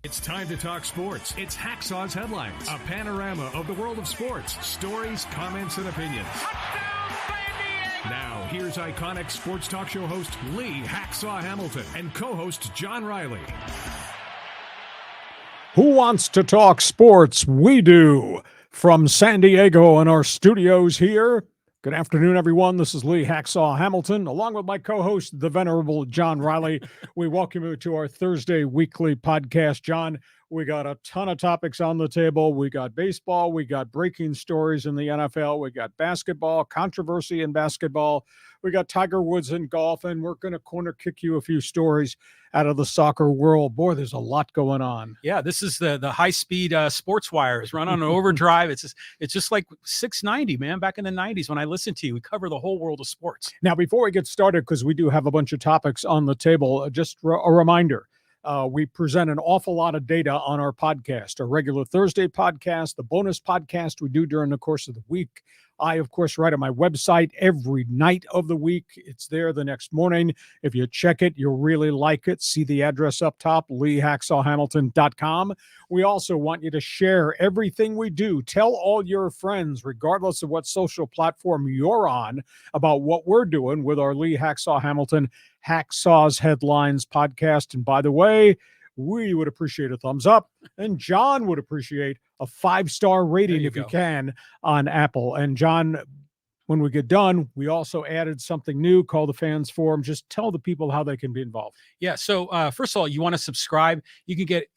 It's time to talk sports. It's Hacksaw's Headlines, a panorama of the world of sports, stories, comments, and opinions. Now, here's iconic sports talk show host Lee Hacksaw Hamilton and co-host John Riley. Who wants to talk sports? We do. From San Diego in our studios here. Good afternoon, everyone. This is Lee Hacksaw Hamilton, along with my co-host, the venerable John Riley. We welcome you to our Thursday weekly podcast. John, we got a ton of topics on the table. We got baseball. We got breaking stories in the NFL. We got basketball, controversy in basketball. We got Tiger Woods in golf, and we're going to corner kick you a few stories out of the soccer world. Boy, there's a lot going on. Yeah, this is the high-speed sports wires run on an overdrive. It's just like 690, man. Back in the 90s when I listened to you, we cover the whole world of sports. Now, before we get started, because we do have a bunch of topics on the table, just a reminder. We present an awful lot of data on our podcast, our regular Thursday podcast, the bonus podcast we do during the course of the week. I, of course, write on my website every night of the week. It's there the next morning. If you check it, you'll really like it. See the address up top, leehacksawhamilton.com. We also want you to share everything we do. Tell all your friends, regardless of what social platform you're on, about what we're doing with our Lee Hacksaw Hamilton Hacksaw's Headlines podcast. And by the way, we would appreciate a thumbs up, and John would appreciate a 5-star rating if you can on Apple. And John, when we get done, we also added something new called the Fans Forum. Just tell the people how they can be involved. Yeah. So first of all, you want to subscribe. You can get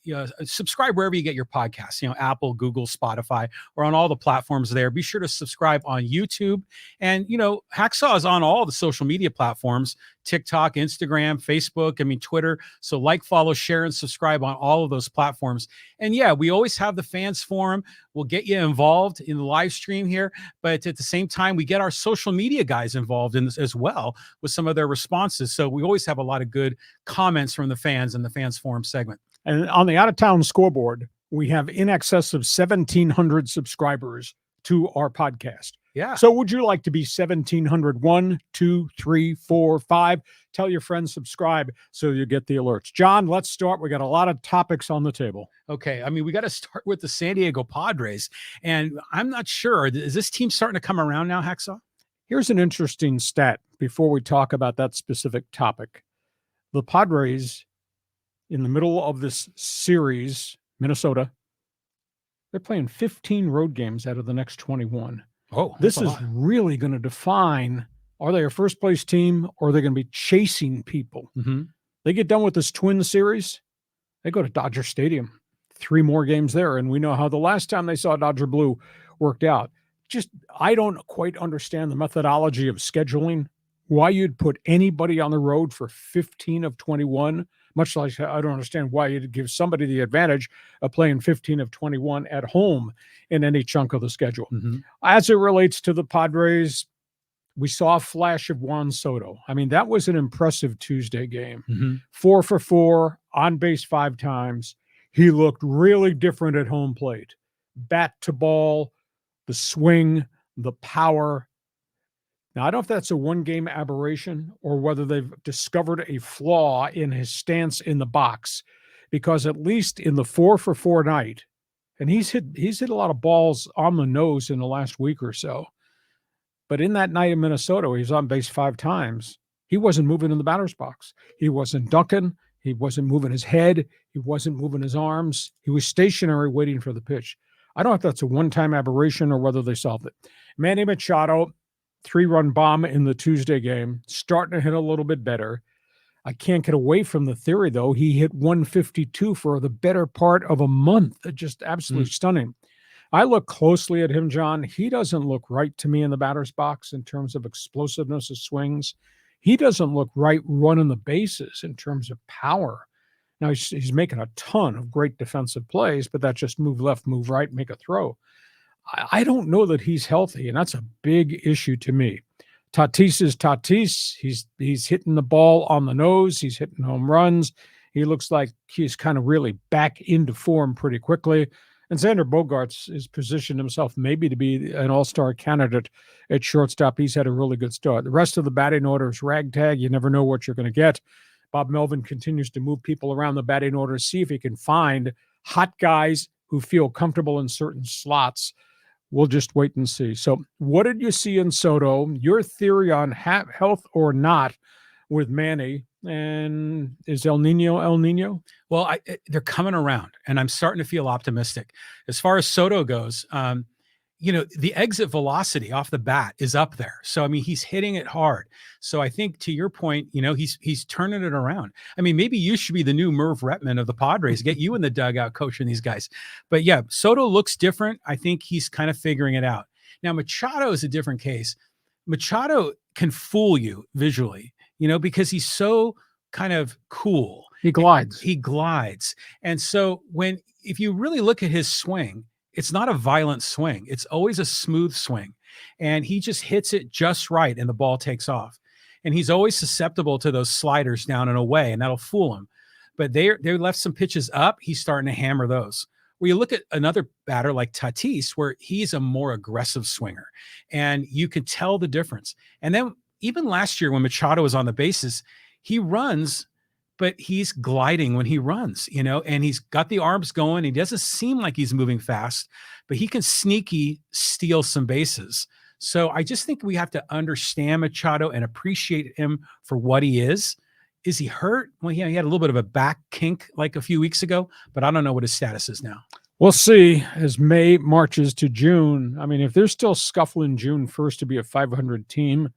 subscribe wherever you get your podcasts, Apple, Google, Spotify, or on all the platforms there. Be sure to subscribe on YouTube. And, Hacksaw is on all the social media platforms, TikTok, Instagram, Facebook, Twitter. So like, follow, share, and subscribe on all of those platforms. And yeah, we always have the Fans Forum. We'll get you involved in the live stream here. But at the same time, we get our social media guys involved in this as well with some of their responses. So we always have a lot of good comments from the fans in the Fans Forum segment. And on the out-of-town scoreboard, we have in excess of 1,700 subscribers to our podcast. Yeah. So would you like to be 1,700? 1, 2, 3, 4, 5? Tell your friends, subscribe so you get the alerts. John, let's start. We got a lot of topics on the table. Okay. We got to start with the San Diego Padres. And I'm not sure. Is this team starting to come around now, Hacksaw? Here's an interesting stat before we talk about that specific topic. The Padres, in the middle of this series, Minnesota, they're playing 15 road games out of the next 21. Oh, this is really going to define, are they a first-place team or are they going to be chasing people? Mm-hmm. They get done with this Twin Series, they go to Dodger Stadium. 3 more games there, and we know how the last time they saw Dodger Blue worked out. I don't quite understand the methodology of scheduling, why you'd put anybody on the road for 15 of 21, much like I don't understand why you'd give somebody the advantage of playing 15 of 21 at home in any chunk of the schedule. Mm-hmm. As it relates to the Padres, we saw a flash of Juan Soto. That was an impressive Tuesday game. Mm-hmm. 4 for 4, on base 5 times. He looked really different at home plate. Bat to ball, the swing, the power. Now, I don't know if that's a one-game aberration or whether they've discovered a flaw in his stance in the box, because at least in the 4 for 4 night, and he's hit a lot of balls on the nose in the last week or so, but in that night in Minnesota, he was on base 5 times. He wasn't moving in the batter's box. He wasn't ducking. He wasn't moving his head. He wasn't moving his arms. He was stationary waiting for the pitch. I don't know if that's a one-time aberration or whether they solved it. Manny Machado, 3-run bomb in the Tuesday game, starting to hit a little bit better. I can't get away from the theory, though. He hit 152 for the better part of a month. Just absolutely stunning. I look closely at him, John. He doesn't look right to me in the batter's box in terms of explosiveness of swings. He doesn't look right running the bases in terms of power. Now, he's making a ton of great defensive plays, but that's just move left, move right, make a throw. I don't know that he's healthy, and that's a big issue to me. Tatis is Tatis. He's hitting the ball on the nose. He's hitting home runs. He looks like he's kind of really back into form pretty quickly. And Xander Bogaerts has positioned himself maybe to be an all-star candidate at shortstop. He's had a really good start. The rest of the batting order is ragtag. You never know what you're going to get. Bob Melvin continues to move people around the batting order to see if he can find hot guys who feel comfortable in certain slots. We'll just wait and see. So what did you see in Soto? Your theory on health or not with Manny? And is El Nino? Well, they're coming around, and I'm starting to feel optimistic. As far as Soto goes, the exit velocity off the bat is up there. So, I mean, he's hitting it hard. So I think to your point, he's turning it around. I mean, maybe you should be the new Merv Retman of the Padres, get you in the dugout coaching these guys. But yeah, Soto looks different. I think he's kind of figuring it out. Now, Machado is a different case. Machado can fool you visually, because he's so kind of cool. He glides. And so if you really look at his swing, it's not a violent swing. It's always a smooth swing. And he just hits it just right and the ball takes off. And he's always susceptible to those sliders down and away, and that'll fool him. But they left some pitches up. He's starting to hammer those. Where you look at another batter like Tatis, where he's a more aggressive swinger, and you can tell the difference. And then even last year when Machado was on the bases, he runs, but he's gliding when he runs, and he's got the arms going. He doesn't seem like he's moving fast, but he can sneaky steal some bases. So I just think we have to understand Machado and appreciate him for what he is. Is he hurt? Well, he had a little bit of a back kink like a few weeks ago, but I don't know what his status is now. We'll see as May marches to June. I mean, if they're still scuffling June 1st to be a 500 team,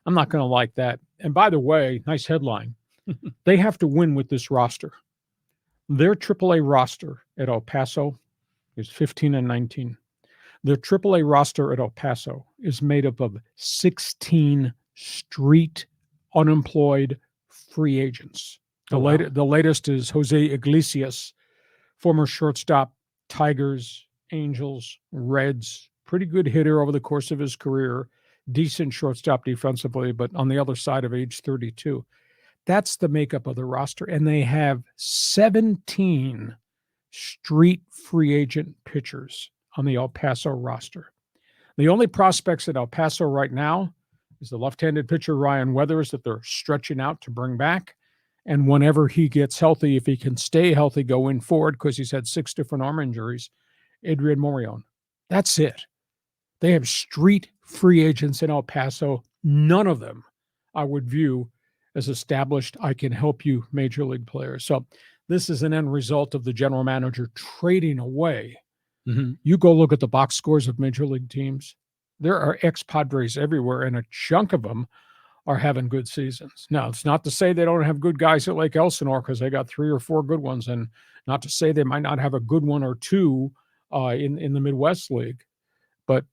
I'm not going to like that. And by the way, nice headline. They have to win with this roster. Their AAA roster at El Paso is 15-19. Their AAA roster at El Paso is made up of 16 street unemployed free agents. The latest is Jose Iglesias, former shortstop, Tigers, Angels, Reds, pretty good hitter over the course of his career, decent shortstop defensively, but on the other side of age 32. That's the makeup of the roster. And they have 17 street free agent pitchers on the El Paso roster. The only prospects at El Paso right now is the left-handed pitcher Ryan Weathers that they're stretching out to bring back. And whenever he gets healthy, if he can stay healthy going forward, because he's had 6 different arm injuries, Adrian Morion. That's it. They have street free agents in El Paso. None of them I would view as established, I can help you major league players. So this is an end result of the general manager trading away. Mm-hmm. You go look at the box scores of major league teams. There are ex-Padres everywhere, and a chunk of them are having good seasons. Now, it's not to say they don't have good guys at Lake Elsinore, because they got 3 or 4 good ones, and not to say they might not have a good one or two in the Midwest League. But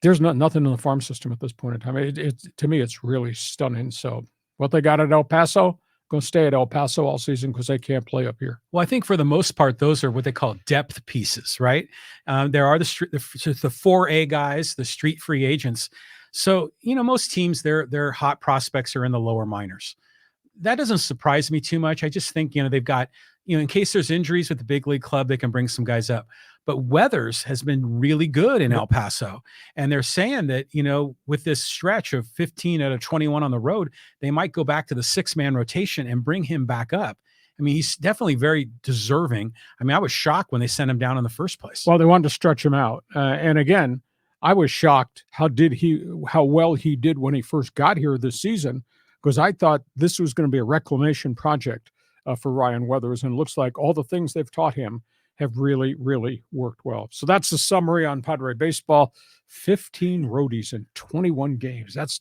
there's nothing in the farm system at this point in time. To me, it's really stunning. So what they got at El Paso, going to stay at El Paso all season because they can't play up here. Well, I think for the most part, those are what they call depth pieces, right? There are the 4A guys, the street free agents. So, most teams, their hot prospects are in the lower minors. That doesn't surprise me too much. I just think, they've got, in case there's injuries with the big league club, they can bring some guys up. But Weathers has been really good in El Paso. And they're saying that, with this stretch of 15 out of 21 on the road, they might go back to the 6-man rotation and bring him back up. I mean, he's definitely very deserving. I mean, I was shocked when they sent him down in the first place. Well, they wanted to stretch him out. And again, I was shocked how well he did when he first got here this season, because I thought this was going to be a reclamation project for Ryan Weathers. And it looks like all the things they've taught him have really, really worked well. So that's the summary on Padre baseball. 15 roadies in 21 games. That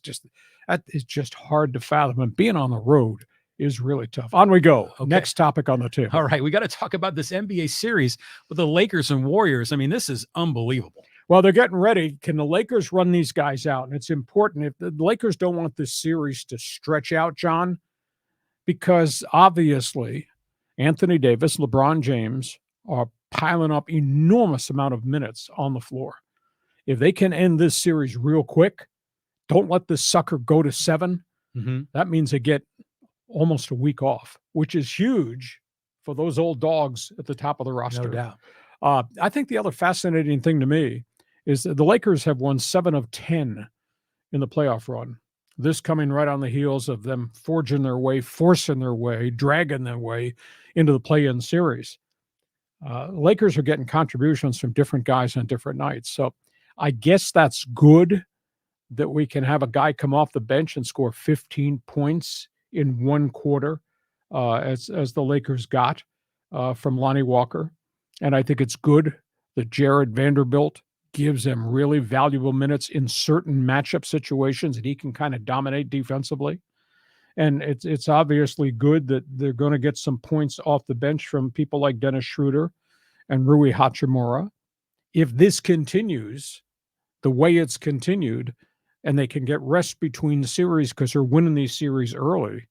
is just hard to fathom. And being on the road is really tough. On we go. Okay. Next topic on the table. All right. We got to talk about this NBA series with the Lakers and Warriors. I mean, this is unbelievable. Well, they're getting ready. Can the Lakers run these guys out? And it's important. If the Lakers don't want this series to stretch out, John, because obviously Anthony Davis, LeBron James are piling up enormous amount of minutes on the floor. If they can end this series real quick, don't let this sucker go to 7. Mm-hmm. That means they get almost a week off, which is huge for those old dogs at the top of the roster. No doubt. I think the other fascinating thing to me is that the Lakers have won 7 of 10 in the playoff run. This coming right on the heels of them forging their way, forcing their way, dragging their way into the play-in series. Lakers are getting contributions from different guys on different nights. So I guess that's good that we can have a guy come off the bench and score 15 points in one quarter, as the Lakers got from Lonnie Walker. And I think it's good that Jared Vanderbilt gives him really valuable minutes in certain matchup situations that he can kind of dominate defensively. And it's obviously good that they're going to get some points off the bench from people like Dennis Schroeder and Rui Hachimura. If this continues the way it's continued and they can get rest between the series because they're winning these series early,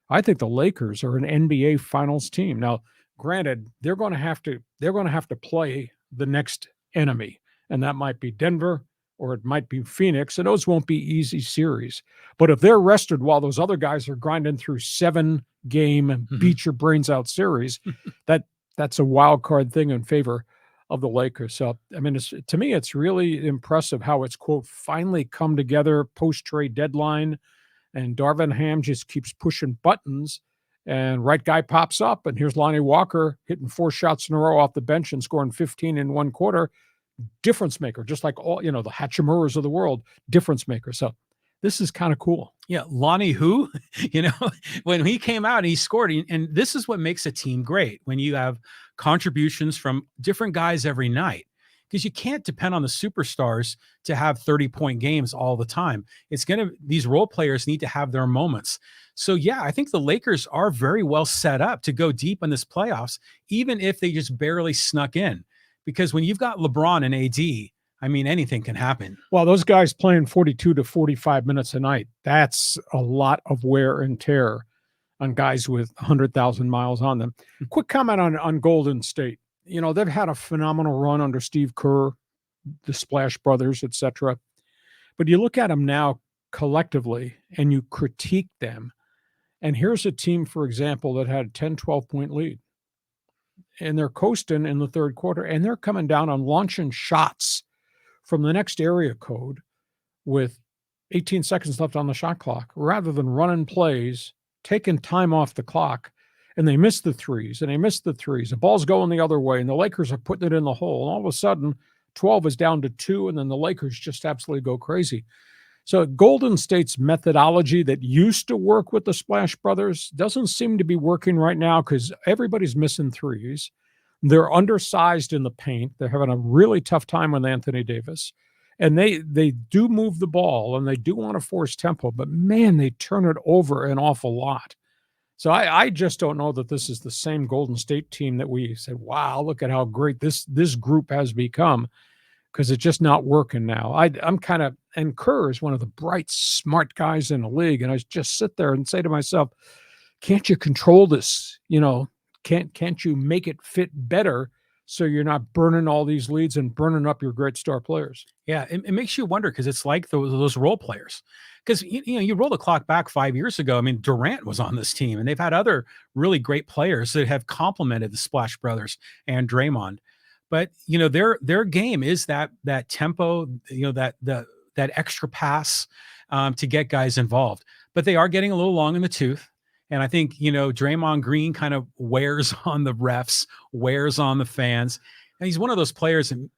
I think the Lakers are an NBA Finals team. Now, granted, they're going to have to play the next enemy, and that might be Denver or it might be Phoenix, and those won't be easy series. But if they're rested while those other guys are grinding through 7-game beat your brains out series, that's a wild card thing in favor of the Lakers. So, I mean, to me, it's really impressive how it's, quote, finally come together post-trade deadline, and Darvin Ham just keeps pushing buttons, and right guy pops up, and here's Lonnie Walker hitting 4 shots in a row off the bench and scoring 15 in one quarter. Difference maker, just like all, the Hachimuras of the world, difference maker. So this is kind of cool. Yeah. Lonnie, who, when he came out and he scored, and this is what makes a team great when you have contributions from different guys every night, because you can't depend on the superstars to have 30-point games all the time. These role players need to have their moments. So yeah, I think the Lakers are very well set up to go deep in this playoffs, even if they just barely snuck in. Because when you've got LeBron and AD, I mean, anything can happen. Well, those guys playing 42 to 45 minutes a night, that's a lot of wear and tear on guys with 100,000 miles on them. Quick comment on Golden State. They've had a phenomenal run under Steve Kerr, the Splash Brothers, etc. But you look at them now collectively and you critique them. And here's a team, for example, that had a 10, 12-point lead. And they're coasting in the third quarter, and they're coming down on launching shots from the next area code with 18 seconds left on the shot clock, rather than running plays, taking time off the clock, and they miss the threes, The ball's going the other way, and the Lakers are putting it in the hole. And all of a sudden, 12 is down to 2, and then the Lakers just absolutely go crazy. So Golden State's methodology that used to work with the Splash Brothers doesn't seem to be working right now because everybody's missing threes. They're undersized in the paint. They're having a really tough time with Anthony Davis. And they do move the ball, and they do want to force tempo, but man, they turn it over an awful lot. So I just don't know that this is the same Golden State team that we said, wow, look at how great this group has become, because it's just not working now. I'm kind of, and Kerr is one of the bright, smart guys in the league, and I just sit there and say to myself, can't you control this? Can't you make it fit better so you're not burning all these leads and burning up your great star players? Yeah, it makes you wonder, because it's like those role players. Because you roll the clock back 5 years ago. I mean, Durant was on this team, and they've had other really great players that have complemented the Splash Brothers and Draymond. But their game is that tempo, that extra pass to get guys involved. But they are getting a little long in the tooth. And I think, Draymond Green kind of wears on the refs, wears on the fans. And he's one of those players, and,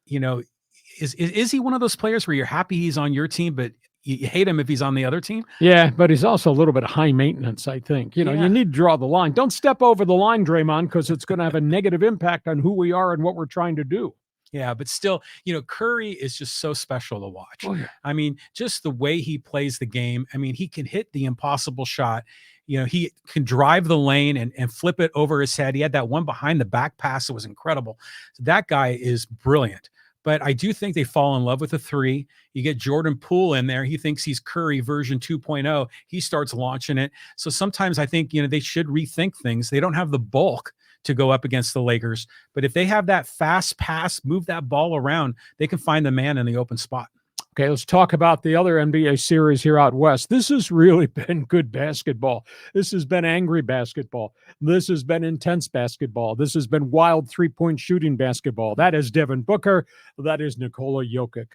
is he one of those players where you're happy he's on your team, but you hate him if he's on the other team? Yeah, but he's also a little bit high maintenance, I think. You need to draw the line. Don't step over the line, Draymond, because it's going to have a negative impact on who we are and what we're trying to do. Yeah, but still, Curry is just so special to watch. Oh, yeah. I mean, just the way he plays the game. I mean, he can hit the impossible shot. He can drive the lane and flip it over his head. He had that one behind the back pass that was incredible. So that guy is brilliant. But I do think they fall in love with the three. You get Jordan Poole in there. He thinks he's Curry version 2.0. He starts launching it. So sometimes I think, they should rethink things. They don't have the bulk to go up against the Lakers. But if they have that fast pass, move that ball around, they can find the man in the open spot. Okay, let's talk about the other NBA series here out west. This has really been good basketball. This has been angry basketball. This has been intense basketball. This has been wild three-point shooting basketball. That is Devin Booker. That is NIKOLA Jokic.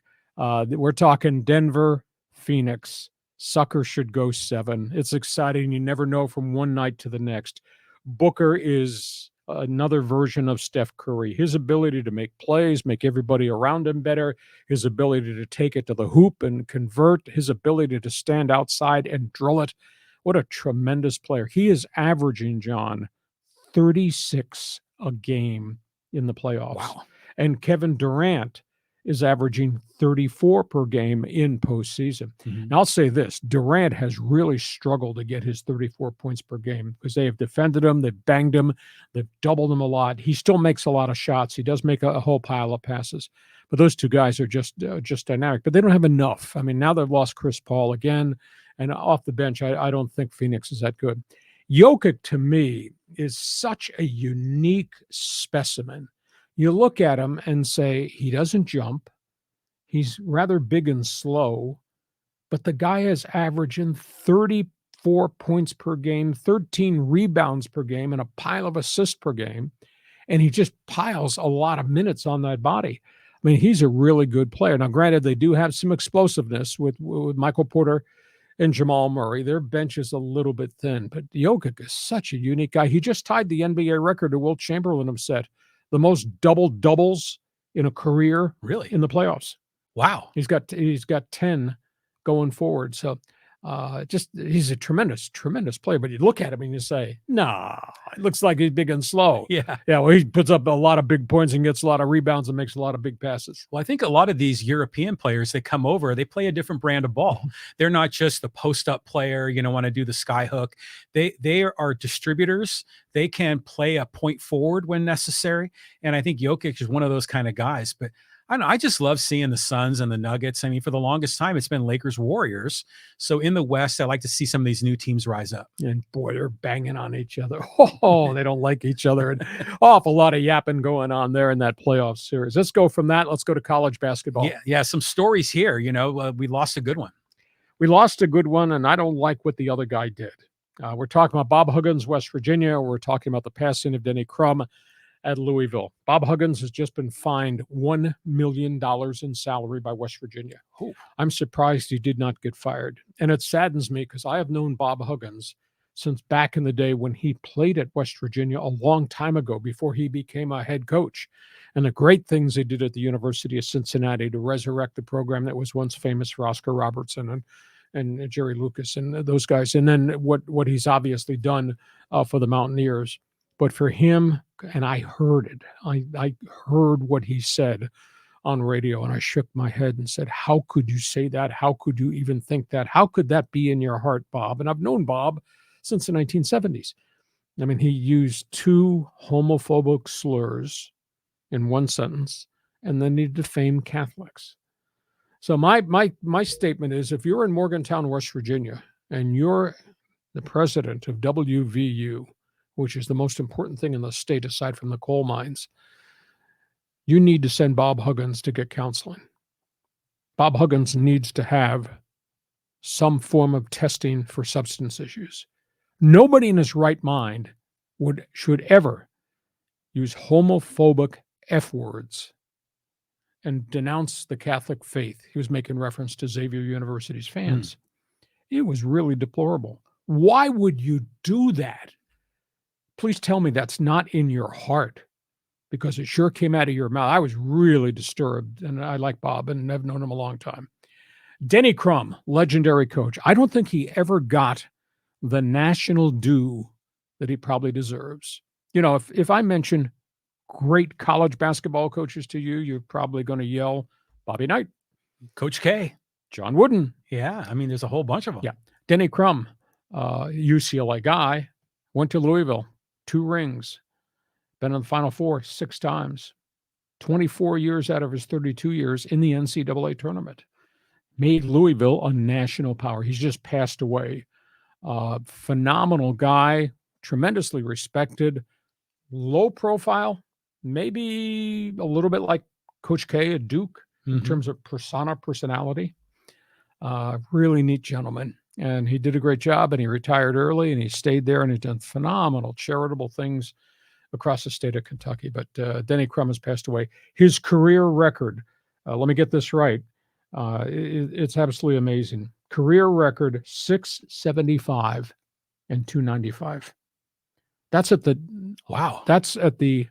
We're talking Denver, Phoenix, Sucker should go 7. It's exciting. You never know from one night to the next. Booker is another version of Steph Curry. His ability to make plays, make everybody around him better, his ability to take it to the hoop and convert, his ability to stand outside and drill it. What a tremendous player. He is averaging, John, 36 a game in the playoffs. Wow. And Kevin Durant is averaging 34 per game in postseason. And I'll say this, Durant has really struggled to get his 34 points per game because they have defended him, they've banged him, they've doubled him a lot. He still makes a lot of shots. He does make a whole pile of passes. But those two guys are just dynamic. But they don't have enough. I mean, now they've lost Chris Paul again. And off the bench, I don't think Phoenix is that good. Jokic, to me, is such a unique specimen. You look at him and say, he doesn't jump. He's rather big and slow, but the guy is averaging 34 points per game, 13 rebounds per game, and a pile of assists per game. And he just piles a lot of minutes on that body. I mean, he's a really good player. Now, granted, they do have some explosiveness with Michael Porter and Jamal Murray. Their bench is a little bit thin, but Jokic is such a unique guy. He just tied the NBA record that Wilt Chamberlain have set. The most doubles in a career Really? in the playoffs. Wow. He's got 10 going forward. So he's a tremendous player. But you look at him and you say, nah, it looks like he's big and slow. Yeah. Yeah, well, he puts up a lot of big points and gets a lot of rebounds and makes a lot of big passes. Well, I think a lot of these European players, they come over, they play a different brand of ball. They're not just the post-up player, want to do the sky hook. They are distributors. They can play a point forward when necessary. And I think Jokic is one of those kind of guys. But I don't know, I just love seeing the Suns and the Nuggets. I mean, for the longest time, it's been Lakers Warriors. So in the West, I like to see some of these new teams rise up. And boy, they're banging on each other. Oh, they don't like each other. And awful lot of yapping going on there in that playoff series. Let's go from that. Let's go to college basketball. Yeah. Some stories here. We lost a good one. We lost a good one, and I don't like what the other guy did. We're talking about Bob Huggins, West Virginia. We're talking about the passing of Denny Crum at Louisville. Bob Huggins has just been fined $1 million in salary by West Virginia. I'm surprised he did not get fired. And it saddens me because I have known Bob Huggins since back in the day when he played at West Virginia a long time ago before he became a head coach. And the great things they did at the University of Cincinnati to resurrect the program that was once famous for Oscar Robertson and Jerry Lucas and those guys. And then what he's obviously done for the Mountaineers. But for him, and I heard it, I heard what he said on radio, and I shook my head and said, how could you say that? How could you even think that? How could that be in your heart, Bob? And I've known Bob since the 1970s. I mean, he used 2 homophobic slurs in one sentence, and then he defamed Catholics. So my statement is, if you're in Morgantown, West Virginia, and you're the president of WVU, which is the most important thing in the state aside from the coal mines, you need to send Bob Huggins to get counseling. Bob Huggins needs to have some form of testing for substance issues. Nobody in his right mind should ever use homophobic F words and denounce the Catholic faith. He was making reference to Xavier University's fans. It was really deplorable. Why would you do that? Please tell me that's not in your heart, because it sure came out of your mouth. I was really disturbed, and I like Bob, and I've known him a long time. Denny Crum, legendary coach. I don't think he ever got the national due that he probably deserves. If I mention great college basketball coaches to you, you're probably going to yell Bobby Knight, Coach K, John Wooden. Yeah, I mean, there's a whole bunch of them. Yeah, Denny Crum, UCLA guy, went to Louisville, 2 rings, been in the Final Four 6 times, 24 years out of his 32 years in the NCAA tournament, made Louisville a national power. He's just passed away. Phenomenal guy, tremendously respected, low profile, maybe a little bit like Coach K at Duke in terms of personality. Really neat gentleman. And he did a great job, and he retired early, and he stayed there, and he's done phenomenal charitable things across the state of Kentucky. But Denny Crum has passed away. His career record, let me get this right, it's absolutely amazing. career record 675 and 295. That's at the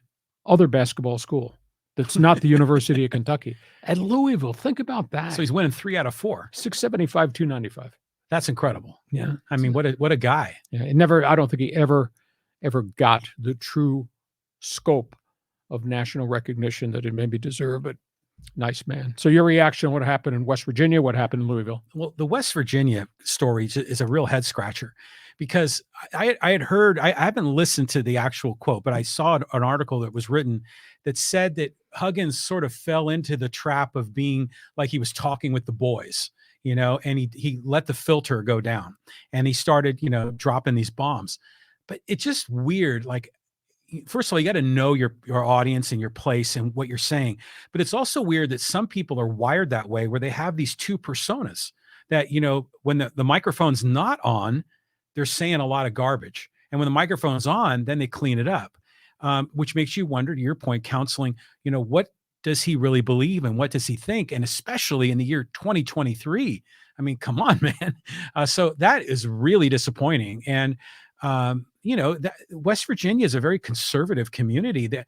other basketball school. That's not the University of Kentucky. At Louisville, think about that. So he's winning 3 out of 4. 675, 295. That's incredible. Yeah. I mean, what a guy. Yeah, I don't think he ever got the true scope of national recognition that it maybe deserved, but nice man. So your reaction on what happened in West Virginia, what happened in Louisville? Well, the West Virginia story is a real head scratcher, because I had heard, I haven't listened to the actual quote, but I saw an article that was written that said that Huggins sort of fell into the trap of being like he was talking with the boys, and he let the filter go down and he started, dropping these bombs. But it's just weird. Like, first of all, you got to know your audience and your place and what you're saying. But it's also weird that some people are wired that way, where they have these two personas that, when the microphone's not on, they're saying a lot of garbage. And when the microphone's on, then they clean it up, which makes you wonder, to your point, counseling, what does he really believe and what does he think? And especially in the year 2023, I mean, come on, man. So that is really disappointing. And, that West Virginia is a very conservative community that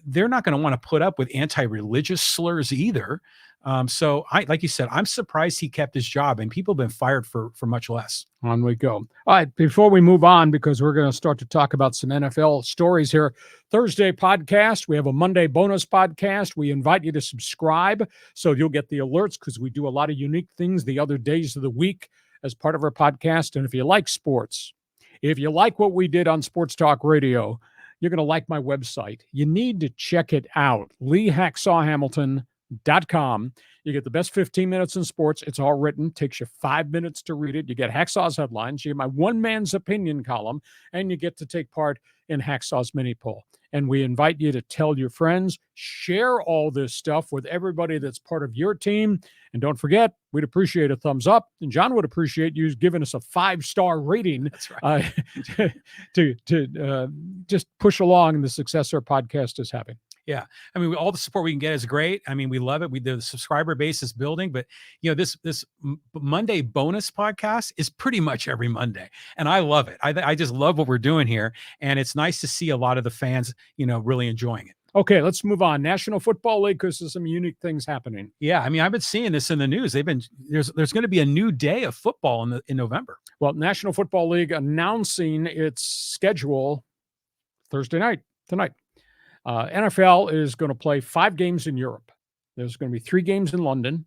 they're not going to want to put up with anti-religious slurs either. So like you said, I'm surprised he kept his job, and people have been fired for much less. On we go. All right, before we move on, because we're going to start to talk about some NFL stories here. Thursday podcast, we have a Monday bonus podcast. We invite you to subscribe so you'll get the alerts, because we do a lot of unique things the other days of the week as part of our podcast. And if you like sports, if you like what we did on Sports Talk Radio, you're going to like my website. You need to check it out, LeeHacksawHamilton.com. You get the best 15 minutes in sports. It's all written. Takes you 5 minutes to read it. You get Hacksaw's headlines. You get my one man's opinion column, and you get to take part in Hacksaw's mini poll. And we invite you to tell your friends, share all this stuff with everybody that's part of your team. And don't forget, we'd appreciate a thumbs up. And John would appreciate you giving us a 5-star rating. That's right. To just push along the success our podcast is having. Yeah. I mean, all the support we can get is great. I mean, we love it. The subscriber base is building, but this Monday bonus podcast is pretty much every Monday. And I love it. I just love what we're doing here. And it's nice to see a lot of the fans, really enjoying it. Okay, let's move on. National Football League, because there's some unique things happening. Yeah. I mean, I've been seeing this in the news. There's going to be a new day of football in November. Well, National Football League announcing its schedule Thursday night, tonight. NFL is going to play 5 games in Europe. There's going to be 3 games in London.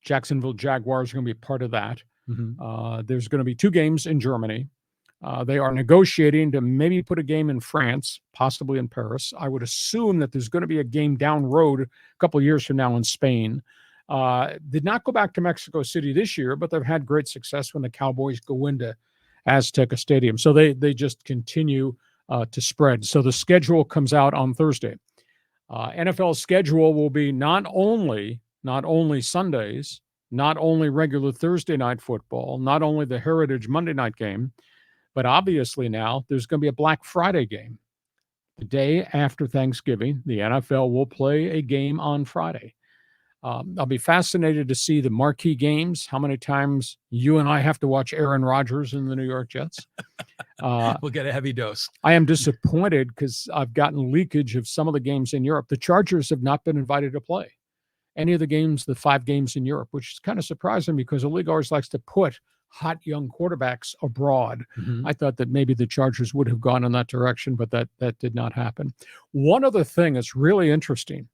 Jacksonville Jaguars are going to be part of that. Mm-hmm. There's going to be 2 games in Germany. They are negotiating to maybe put a game in France, possibly in Paris. I would assume that there's going to be a game down road a couple of years from now in Spain. Did not go back to Mexico City this year, but they've had great success when the Cowboys go into Azteca Stadium. So they just continue to spread. So the schedule comes out on Thursday. NFL schedule will be not only Sundays, not only regular Thursday night football, not only the Heritage Monday night game, but obviously now there's going to be a Black Friday game. The day after Thanksgiving, the NFL will play a game on Friday. I'll be fascinated to see the marquee games, how many times you and I have to watch Aaron Rodgers in the New York Jets. We'll get a heavy dose. I am disappointed because I've gotten leakage of some of the games in Europe. The Chargers have not been invited to play any of the games, the 5 games in Europe, which is kind of surprising because the league always likes to put hot young quarterbacks abroad. Mm-hmm. I thought that maybe the Chargers would have gone in that direction, but that did not happen. One other thing that's really interesting,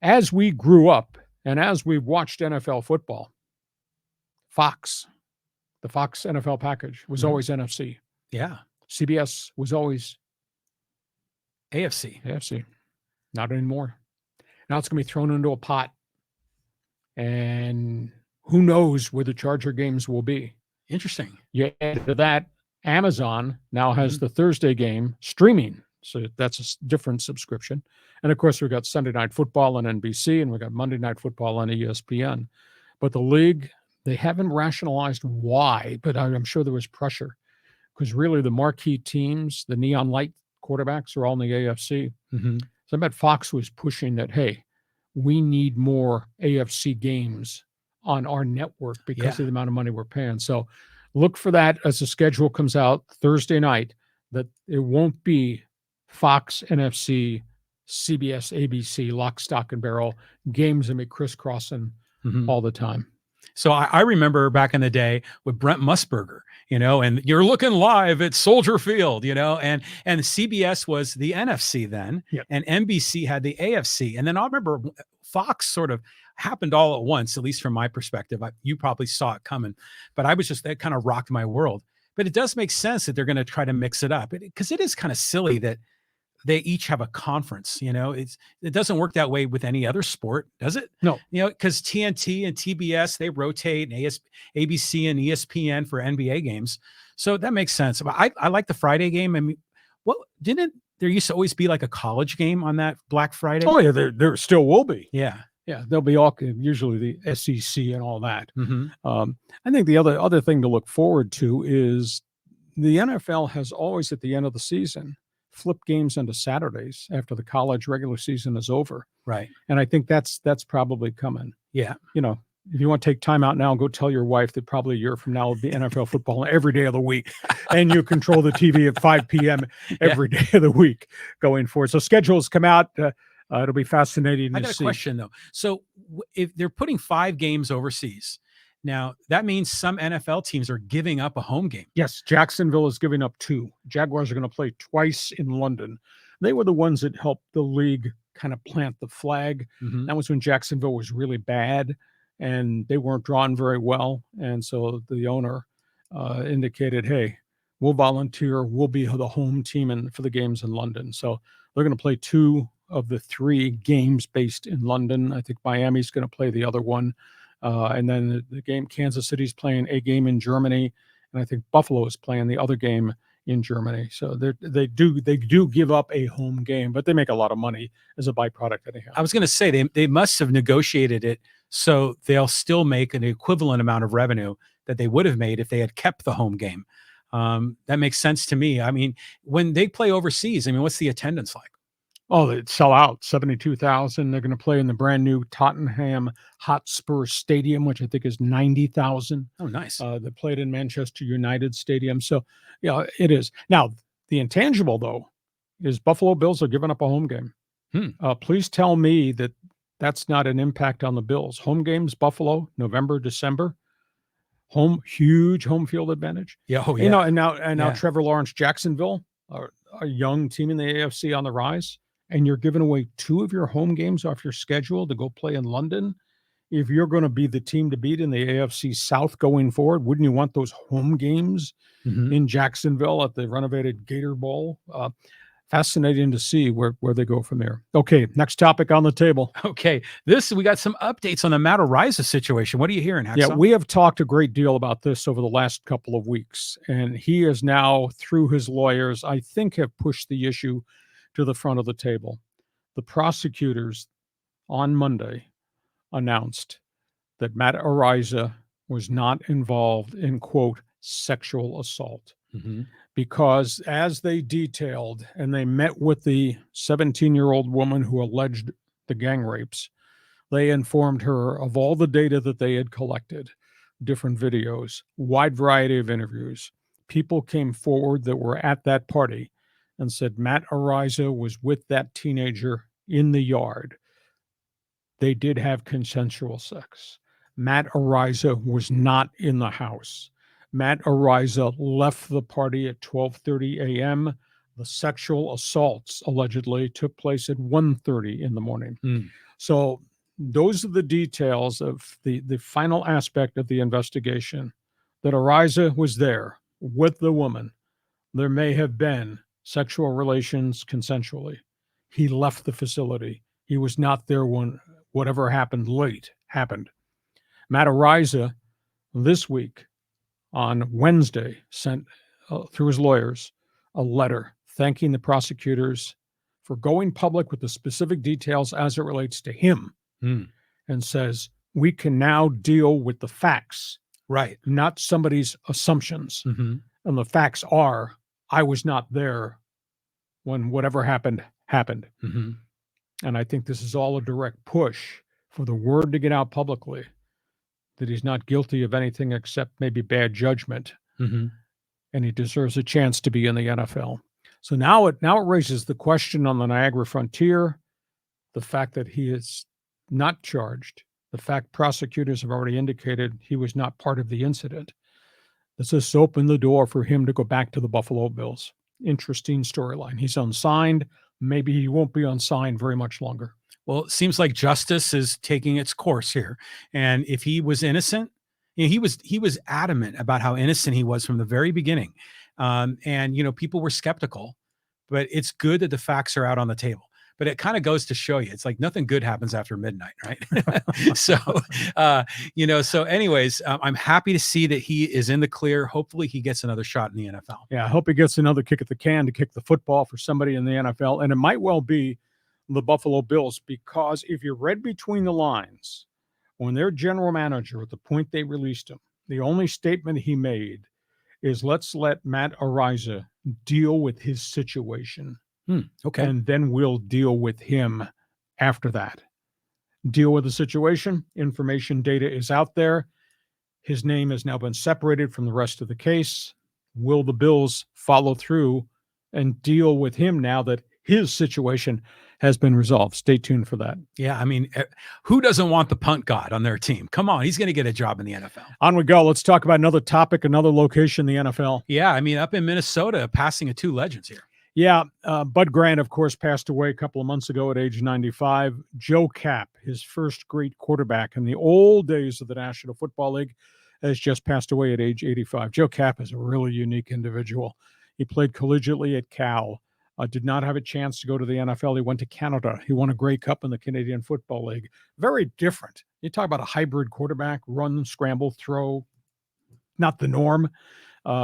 as we grew up and as we watched NFL football, the Fox NFL package was always NFC. Yeah. CBS was always AFC. Not anymore. Now it's going to be thrown into a pot. And who knows where the Charger games will be. Interesting. You add to that, Amazon now has the Thursday game streaming. So that's a different subscription. And of course, we've got Sunday Night Football on NBC, and we've got Monday Night Football on ESPN. But the league, they haven't rationalized why, but I'm sure there was pressure. Because really the marquee teams, the neon light quarterbacks are all in the AFC. Mm-hmm. So I bet Fox was pushing that, hey, we need more AFC games on our network because Yeah. of the amount of money we're paying. So look for that as the schedule comes out Thursday night, that it won't be Fox, NFC, CBS, ABC, lock, stock, and barrel games and be crisscrossing all the time. So I remember back in the day with Brent Musburger, and you're looking live at Soldier Field, and CBS was the NFC then, Yep. and NBC had the AFC. And then I remember Fox sort of happened all at once, at least from my perspective. You probably saw it coming, but that kind of rocked my world. But it does make sense that they're going to try to mix it up, because it is kind of silly that they each have a conference. It doesn't work that way with any other sport, does it? No. Because TNT and TBS, they rotate, and ABC and ESPN for NBA games. So that makes sense. But I like the Friday game. I mean, didn't there used to always be like a college game on that Black Friday? Oh yeah, there still will be. Yeah. Yeah, they'll be all usually the SEC and all that. Mm-hmm. I think the other thing to look forward to is the NFL has always at the end of the season flip games into Saturdays after the college regular season is over. Right. And I think that's probably coming. Yeah. If you want to take time out now, go tell your wife that probably a year from now will be NFL football every day of the week. And you control the TV at 5 p.m. every day of the week going forward. So schedules come out. It'll be fascinating to see. I got a question, though. So if they're putting 5 games overseas, now that means some NFL teams are giving up a home game. Yes, Jacksonville is giving up 2. Jaguars are going to play twice in London. They were the ones that helped the league kind of plant the flag. Mm-hmm. That was when Jacksonville was really bad and they weren't drawn very well. And so the owner indicated, hey, we'll volunteer. We'll be the home team for the games in London. So they're going to play 2 of the 3 games based in London. I think Miami's going to play the other one. And then the game, Kansas City's playing a game in Germany. And I think Buffalo is playing the other game in Germany. So they do give up a home game, but they make a lot of money as a byproduct anyhow. I was going to say they must have negotiated it so they'll still make an equivalent amount of revenue that they would have made if they had kept the home game. That makes sense to me. I mean, when they play overseas, what's the attendance like? Oh, they'd sell out 72,000. They're going to play in the brand new Tottenham Hotspur Stadium, which I think is 90,000. Oh, nice. They played in Manchester United Stadium. So, it is. Now, the intangible, though, is Buffalo Bills are giving up a home game. Please tell me that that's not an impact on the Bills. Home games, Buffalo, November, December. Huge home field advantage. Yeah. Oh, yeah. And now Trevor Lawrence, Jacksonville, are a young team in the AFC on the rise. And you're giving away 2 of your home games off your schedule to go play in London. If you're going to be the team to beat in the AFC South going forward, wouldn't you want those home games in Jacksonville at the renovated Gator Bowl? Fascinating to see where they go from there. Okay, next topic on the table. Okay, we got some updates on the Matt Araiza situation. What are you hearing, Hacksaw? Yeah, we have talked a great deal about this over the last couple of weeks, and he is now, through his lawyers, I think have pushed the issue to the front of the table. The prosecutors on Monday announced that Matt Araiza was not involved in, quote, sexual assault. Because as they detailed, and they met with the 17-year-old woman who alleged the gang rapes, they informed her of all the data that they had collected, different videos, wide variety of interviews. People came forward that were at that party and said Matt Araiza was with that teenager in the yard. They did have consensual sex. Matt Araiza was not in the house. Matt Araiza left the party at 12:30 a.m. The sexual assaults allegedly took place at 1:30 in the morning. So those are the details of the final aspect of the investigation, that Araiza was there with the woman. There may have been sexual relations consensually. He left the facility. He was not there when whatever happened late happened. Matt Araiza this week on Wednesday sent through his lawyers a letter thanking the prosecutors for going public with the specific details as it relates to him, and says we can now deal with the facts, right? Not somebody's assumptions. And the facts are, I was not there when whatever happened. And I think this is all a direct push for the word to get out publicly that he's not guilty of anything except maybe bad judgment, and he deserves a chance to be in the NFL. So now it raises the question on the Niagara Frontier, the fact that he is not charged, the fact prosecutors have already indicated he was not part of the incident. Does this open the door for him to go back to the Buffalo Bills? Interesting storyline. He's unsigned. Maybe he won't be unsigned very much longer. Well, it seems like justice is taking its course here. And if he was innocent, he was adamant about how innocent he was from the very beginning. And, people were skeptical, but it's good that the facts are out on the table. But it kind of goes to show you, it's like nothing good happens after midnight, right? So anyways, I'm happy to see that he is in the clear. Hopefully he gets another shot in the NFL. Yeah, I hope he gets another kick at the can to kick the football for somebody in the NFL. And it might well be the Buffalo Bills, because if you read between the lines, when their general manager, at the point they released him, the only statement he made is, let's let Matt Araiza deal with his situation. Okay. And then we'll deal with him after that. Deal with the situation. Information, data is out there. His name has now been separated from the rest of the case. Will the Bills follow through and deal with him now that his situation has been resolved? Stay tuned for that. Yeah, I mean, who doesn't want the punt god on their team? Come on, he's going to get a job in the NFL. On we go. Let's talk about another topic, another location in the NFL. Yeah, I mean, up in Minnesota, passing of two legends here. Yeah, Bud Grant, of course, passed away a couple of months ago at age 95. Joe Kapp, his first great quarterback in the old days of the National Football League, has just passed away at age 85. Joe Kapp is a really unique individual. He played collegiately at Cal, did not have a chance to go to the NFL. He went to Canada. He won a Grey Cup in the Canadian Football League. Very different. You talk about a hybrid quarterback, run, scramble, throw, not the norm.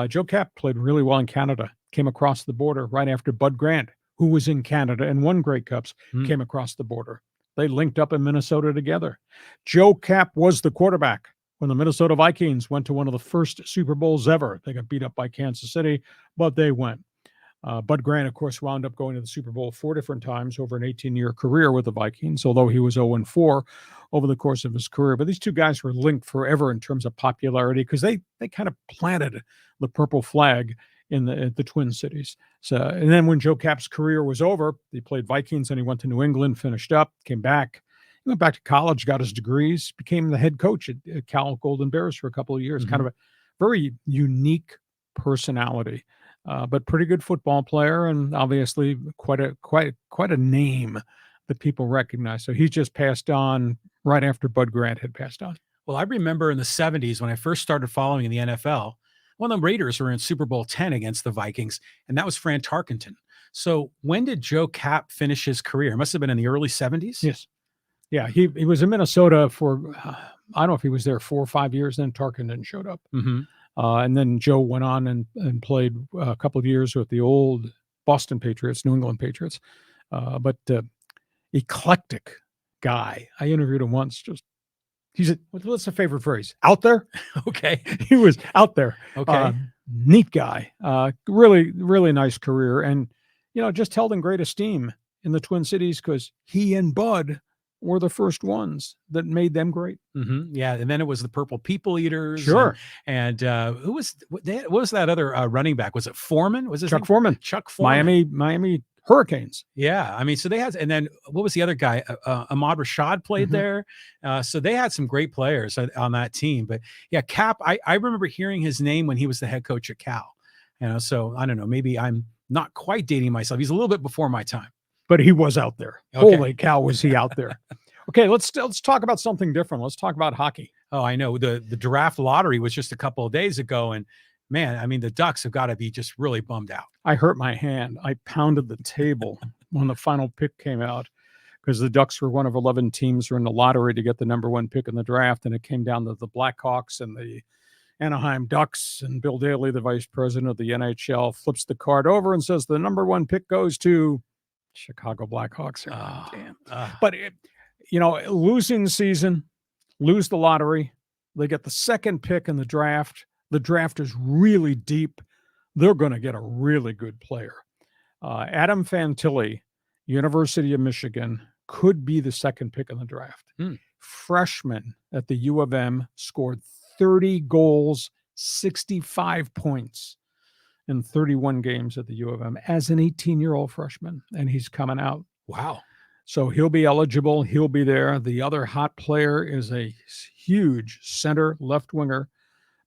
Joe Kapp played really well in Canada, came across the border right after Bud Grant, who was in Canada and won Grey Cups, came across the border. They linked up in Minnesota together. Joe Kapp was the quarterback when the Minnesota Vikings went to one of the first Super Bowls ever. They got beat up by Kansas City, but they went. Bud Grant, of course, wound up going to the Super Bowl 4 different times over an 18-year career with the Vikings, although he was 0-4 over the course of his career. But these two guys were linked forever in terms of popularity because they kind of planted the purple flag in the Twin Cities. So, and then when Joe Kapp's career was over, he played Vikings and he went to New England, finished up, came back. He went back to college, got his degrees, became the head coach at Cal Golden Bears for a couple of years. Kind of a very unique personality. But pretty good football player, and obviously quite a name that people recognize. So he just passed on right after Bud Grant had passed on. Well, I remember in the 70s when I first started following the NFL, one of the Raiders were in Super Bowl 10 against the Vikings, and that was Fran Tarkenton. So when did Joe Kapp finish his career? It must have been in the early 70s? Yes. Yeah, he was in Minnesota for, I don't know if he was there 4 or 5 years, then Tarkenton showed up. And then Joe went on and played a couple of years with the old Boston Patriots, New England Patriots. But eclectic guy. I interviewed him once. What's the favorite phrase? Out there? Okay. He was out there. Okay. Neat guy. Really, really nice career. And, just held in great esteem in the Twin Cities because he and Bud were the first ones that made them great. Yeah, and then it was the Purple People Eaters. Sure. And what was that other running back? Was it Foreman? Was it Chuck Foreman? Chuck Foreman. Miami Hurricanes. Yeah, I mean, so they had, and then what was the other guy? Ahmad Rashad played there. So they had some great players on that team. But yeah, Kapp, I remember hearing his name when he was the head coach at Cal. So I don't know, maybe I'm not quite dating myself. He's a little bit before my time. But he was out there. Okay. Holy cow, was he out there. Okay, let's talk about something different. Let's talk about hockey. Oh, I know. The draft lottery was just a couple of days ago, and man, I mean, the Ducks have got to be just really bummed out. I hurt my hand. I pounded the table when the final pick came out because the Ducks were one of 11 teams who were in the lottery to get the number 1 pick in the draft, and it came down to the Blackhawks and the Anaheim Ducks, and Bill Daly, the vice president of the NHL, flips the card over and says the number 1 pick goes to Chicago Blackhawks. Oh, damn. But, losing the season, lose the lottery. They get the 2nd pick in the draft. The draft is really deep. They're going to get a really good player. Adam Fantilli, University of Michigan, could be the second pick in the draft. Freshman at the U of M scored 30 goals, 65 points in 31 games at the U of M as an 18-year-old freshman, and he's coming out. Wow. So he'll be eligible. He'll be there. The other hot player is a huge center left winger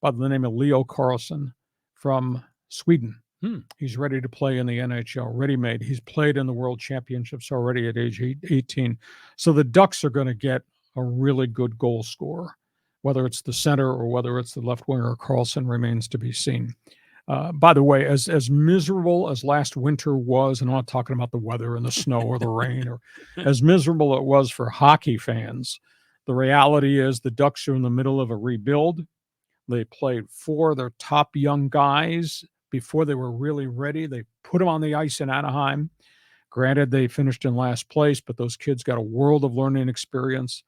by the name of Leo Carlson from Sweden. He's ready to play in the NHL, ready-made. He's played in the World Championships already at age 18. So the Ducks are going to get a really good goal scorer. Whether it's the center or whether it's the left winger, Carlson remains to be seen. By the way, as miserable as last winter was, and I'm not talking about the weather and the snow or the rain, or as miserable it was for hockey fans, the reality is the Ducks are in the middle of a rebuild. They played 4 of their top young guys before they were really ready. They put them on the ice in Anaheim. Granted, they finished in last place, but those kids got a world of learning experience.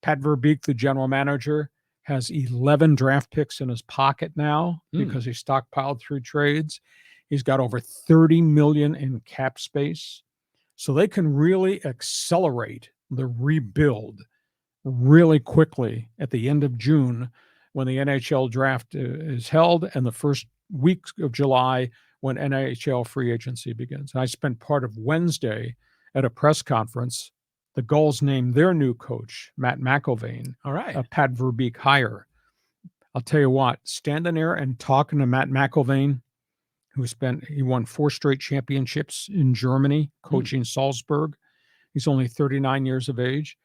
Pat Verbeek, the general manager, has 11 draft picks in his pocket now because he stockpiled through trades. He's got over $30 million in cap space. So they can really accelerate the rebuild really quickly at the end of June when the NHL draft is held, and the first week of July when NHL free agency begins. And I spent part of Wednesday at a press conference. The Gulls named their new coach, Matt McIlvaine, a Pat Verbeek hire. I'll tell you what, standing there and talking to Matt McIlvaine, he won 4 straight championships in Germany, coaching Salzburg. He's only 39 years of age.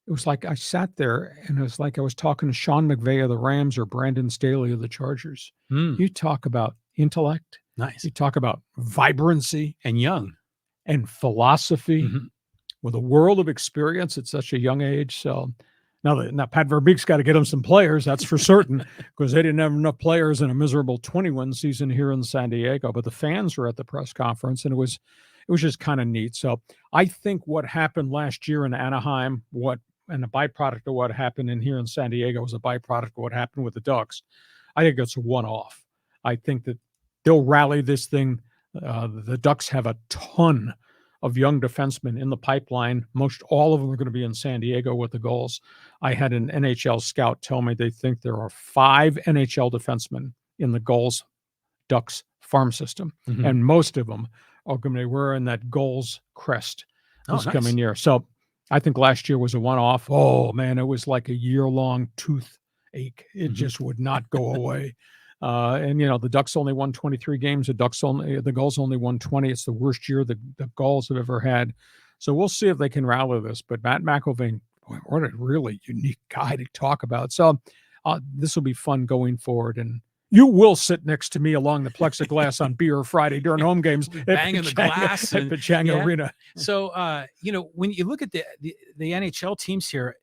It was like I sat there and it was like I was talking to Sean McVay of the Rams or Brandon Staley of the Chargers. You talk about intellect. Nice. You talk about vibrancy. And young. And philosophy. With a world of experience at such a young age. So now Pat Verbeek's got to get him some players, that's for certain, because they didn't have enough players in a miserable 21 season here in San Diego. But the fans were at the press conference, and it was just kind of neat. So I think what happened last year in Anaheim, and a byproduct of what happened here in San Diego was a byproduct of what happened with the Ducks. I think it's a one-off. I think that they'll rally this thing. The Ducks have a ton of young defensemen in the pipeline. Most all of them are going to be in San Diego with the Gulls. I had an NHL scout tell me they think there are 5 NHL defensemen in the Gulls Ducks farm system, and most of them are going to be wearing that Gulls crest this coming year. So I think last year was a one-off. Oh man, it was like a year-long toothache. It just would not go away. And the Ducks only won 23 games. The Gulls only won 20. It's the worst year the Gulls have ever had. So we'll see if they can rally this. But Matt McIlvaine, boy, what a really unique guy to talk about. So this will be fun going forward. And you will sit next to me along the plexiglass on Beer Friday during home games, banging the glass at Pechanga Arena. So when you look at the NHL teams here,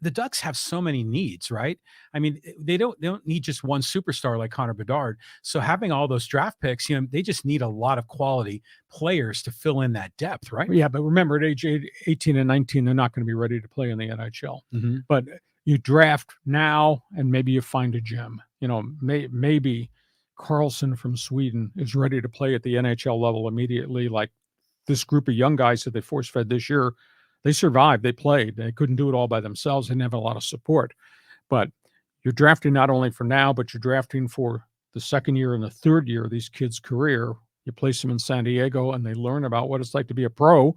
the Ducks have so many needs, right? I mean, they don't need just one superstar like Connor Bedard. So having all those draft picks, they just need a lot of quality players to fill in that depth, right? Yeah, but remember, at age 18 and 19, they're not going to be ready to play in the NHL. But you draft now, and maybe you find a gem. Maybe Carlson from Sweden is ready to play at the NHL level immediately. Like this group of young guys that they force-fed this year, they survived. They played. They couldn't do it all by themselves. They didn't have a lot of support. But you're drafting not only for now, but you're drafting for the second year and the third year of these kids' career. You place them in San Diego, and they learn about what it's like to be a pro,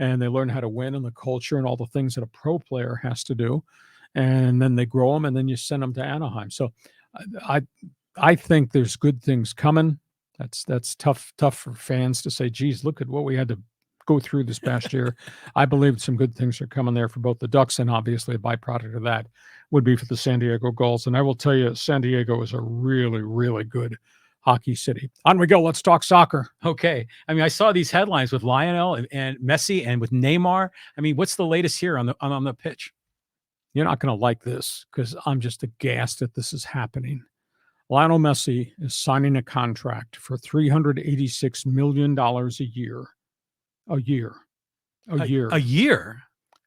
and they learn how to win and the culture and all the things that a pro player has to do. And then they grow them, and then you send them to Anaheim. So I think there's good things coming. That's tough for fans to say, geez, look at what we had to go through this past year. I believe some good things are coming there for both the Ducks, and obviously a byproduct of that would be for the San Diego Gulls. And I will tell you, San Diego is a really, really good hockey city. On we go. Let's talk soccer. Okay. I mean, I saw these headlines with Lionel and Messi and with Neymar. I mean, what's the latest here on the pitch? You're not going to like this because I'm just aghast that this is happening. Lionel Messi is signing a contract for $386 million a year. A year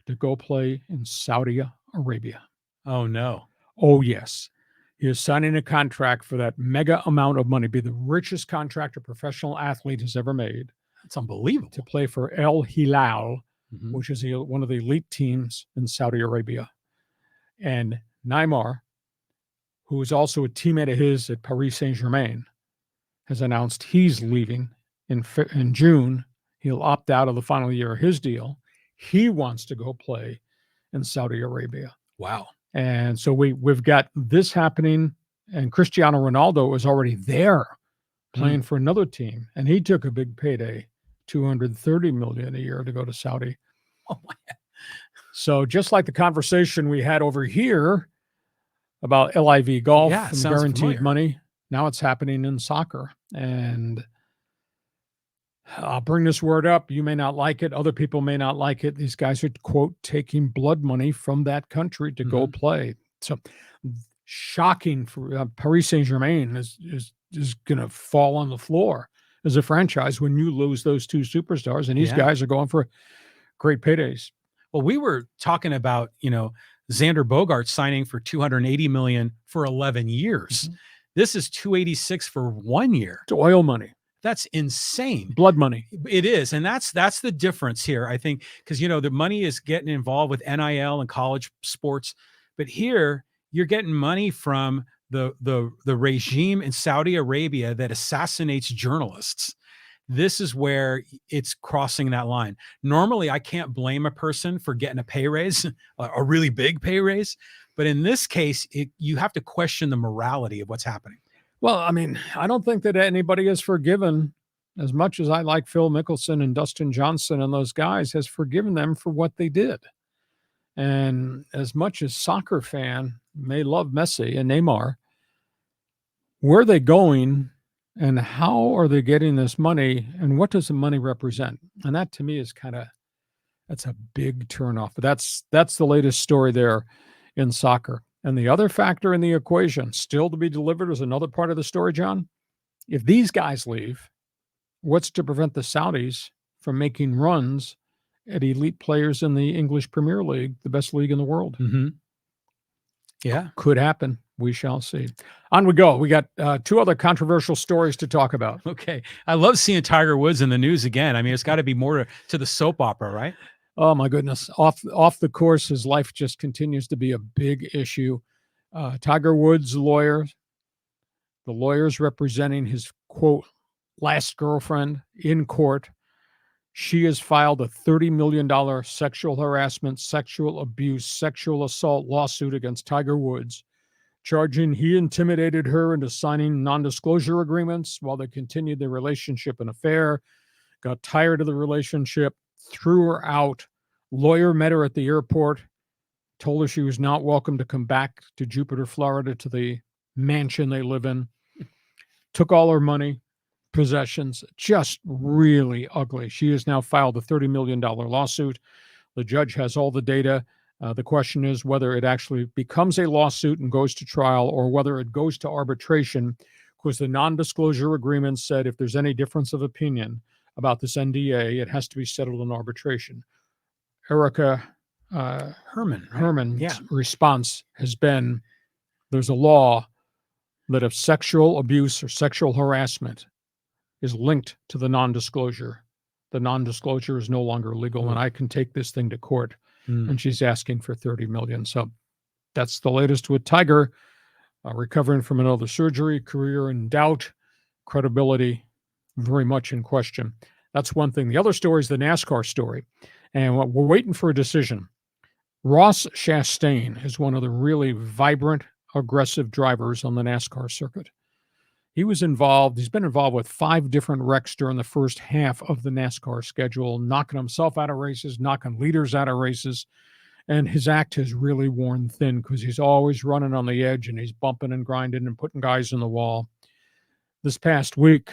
to go play in Saudi Arabia. Oh no. Oh yes. He is signing a contract for that mega amount of money, be the richest contract a professional athlete has ever made. That's unbelievable. To play for El Hilal Mhm. which is one of the elite teams in Saudi Arabia. And Neymar, who is also a teammate of his at Paris Saint-Germain, has announced he's leaving in June. He'll opt out of the final year of his deal. He wants to go play in Saudi Arabia. Wow. And so we've got this happening, and Cristiano Ronaldo was already there playing for another team, and he took a big payday, $230 million a year to go to Saudi. Oh my. So just like the conversation we had over here about LIV golf Yeah, and sounds guaranteed familiar. money, now it's happening in soccer. And I'll bring this word up. You may not like it. Other people may not like it. These guys are, quote, taking blood money from that country to go play. So shocking for Paris Saint-Germain is going to fall on the floor as a franchise when you lose those two superstars. And these guys are going for great paydays. Well, we were talking about, Xander Bogaerts signing for $280 million for 11 years. This is $286 for 1 year. It's oil money. That's insane. Blood money. It is. And that's the difference here, I think, because, the money is getting involved with NIL and college sports. But here you're getting money from the regime in Saudi Arabia that assassinates journalists. This is where it's crossing that line. Normally, I can't blame a person for getting a pay raise, a really big pay raise. But in this case, you have to question the morality of what's happening. Well, I mean, I don't think that anybody is forgiven, as much as I like Phil Mickelson and Dustin Johnson and those guys, has forgiven them for what they did. And as much as soccer fan may love Messi and Neymar, where are they going and how are they getting this money and what does the money represent? And that to me is that's a big turnoff. But that's the latest story there in soccer. And the other factor in the equation, still to be delivered, is another part of the story, John. If these guys leave, what's to prevent the Saudis from making runs at elite players in the English Premier League, the best league in the world? Yeah. Could happen. We shall see. On we go. We got two other controversial stories to talk about. Okay. I love seeing Tiger Woods in the news again. I mean, it's got to be more to the soap opera, right? Oh, my goodness. Off the course, his life just continues to be a big issue. Tiger Woods' the lawyers representing his, quote, last girlfriend in court. She has filed a $30 million sexual harassment, sexual abuse, sexual assault lawsuit against Tiger Woods, charging he intimidated her into signing non-disclosure agreements while they continued their relationship and affair, got tired of the relationship, threw her out. Lawyer met her at the airport, told her she was not welcome to come back to Jupiter, Florida, to the mansion they live in, took all her money, possessions, just really ugly. She has now filed a $30 million lawsuit. The judge has all the data. The question is whether it actually becomes a lawsuit and goes to trial or whether it goes to arbitration, because the non-disclosure agreement said if there's any difference of opinion about this NDA, it has to be settled in arbitration. Erica Herman's response has been, there's a law that if sexual abuse or sexual harassment is linked to the non-disclosure is no longer legal, and I can take this thing to court. And she's asking for $30 million. So that's the latest with Tiger, recovering from another surgery, career in doubt, credibility very much in question. That's one thing. The other story is the NASCAR story, and we're waiting for a decision. Ross Chastain is one of the really vibrant, aggressive drivers on the NASCAR circuit. He's been involved with 5 different wrecks during the first half of the NASCAR schedule, knocking himself out of races, knocking leaders out of races. And his act has really worn thin because he's always running on the edge and he's bumping and grinding and putting guys in the wall. This past week,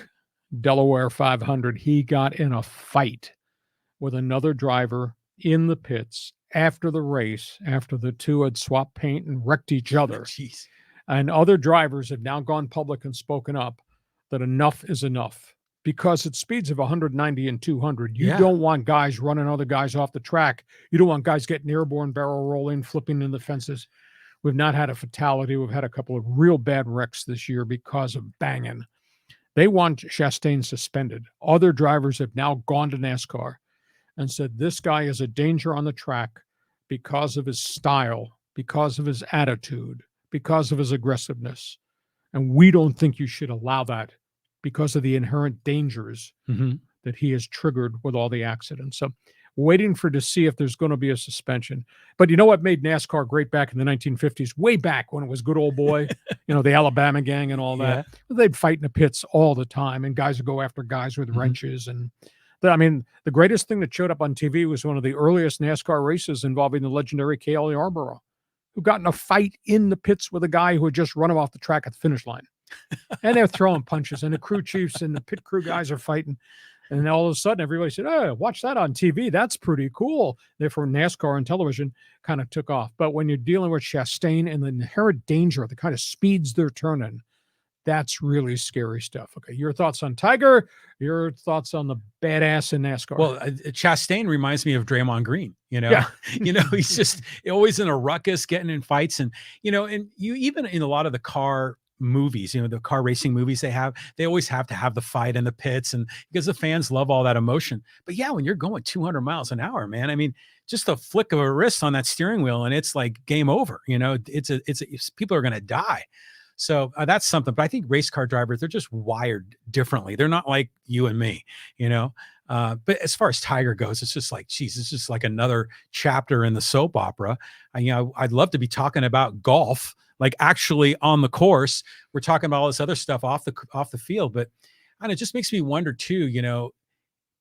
Delaware 500, he got in a fight with another driver in the pits after the race, after the two had swapped paint and wrecked each other. Jeez. And other drivers have now gone public and spoken up that enough is enough, because at speeds of 190 and 200, you don't want guys running other guys off the track. You don't want guys getting airborne, barrel rolling, flipping in the fences. We've not had a fatality. We've had a couple of real bad wrecks this year because of banging. They want Chastain suspended. Other drivers have now gone to NASCAR and said, this guy is a danger on the track because of his style, because of his attitude, because of his aggressiveness. And we don't think you should allow that because of the inherent dangers that he has triggered with all the accidents. So waiting to see if there's going to be a suspension. But you know what made NASCAR great back in the 1950s, way back when it was good old boy, the Alabama gang and all that. Yeah. They'd fight in the pits all the time, and guys would go after guys with wrenches. And the greatest thing that showed up on TV was one of the earliest NASCAR races involving the legendary Cale Yarborough, who got in a fight in the pits with a guy who had just run him off the track at the finish line. And they're throwing punches, and the crew chiefs and the pit crew guys are fighting. And then all of a sudden, everybody said, oh, watch that on TV. That's pretty cool. Therefore, NASCAR on television kind of took off. But when you're dealing with Chastain and the inherent danger of the kind of speeds they're turning, that's really scary stuff. Okay, your thoughts on Tiger, your thoughts on the badass in NASCAR. Well, Chastain reminds me of Draymond Green, he's just always in a ruckus, getting in fights. And, and you even in a lot of the car movies, the car racing movies they always have to have the fight in the pits, and because the fans love all that emotion. But yeah, when you're going 200 miles an hour, man, I mean, just a flick of a wrist on that steering wheel and it's like game over, it's people are going to die. So that's something. But I think race car drivers, they're just wired differently. They're not like you and me, but as far as Tiger goes, it's just like, geez, it's just like another chapter in the soap opera. I'd love to be talking about golf, like actually on the course. We're talking about all this other stuff off the field, but it just makes me wonder too,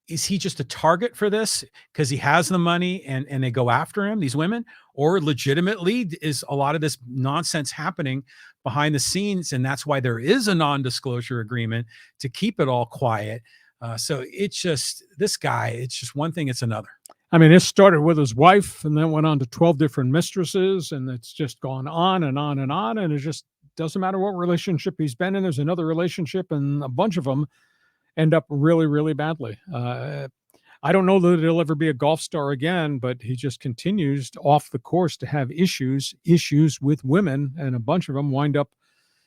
is he just a target for this because he has the money and they go after him, these women, or legitimately is a lot of this nonsense happening behind the scenes? And that's why there is a non-disclosure agreement to keep it all quiet. So it's just this guy, it's just one thing, it's another. I mean, it started with his wife and then went on to 12 different mistresses, and it's just gone on and on and on. And it just doesn't matter what relationship he's been in. There's another relationship, and a bunch of them end up really, really badly. I don't know that he'll ever be a golf star again, but he just continues off the course to have issues with women, and a bunch of them wind up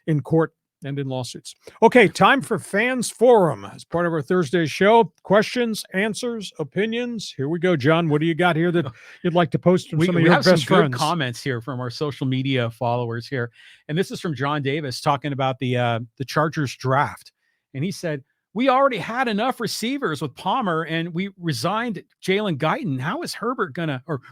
in court and in lawsuits. Okay, time for Fans Forum as part of our Thursday show. Questions, answers, opinions. Here we go, John. What do you got here that you'd like to post from some of your best friends? We have some good comments here from our social media followers here. And this is from John Davis talking about the Chargers draft. And he said, we already had enough receivers with Palmer, and we resigned Jalen Guyton. How is Herbert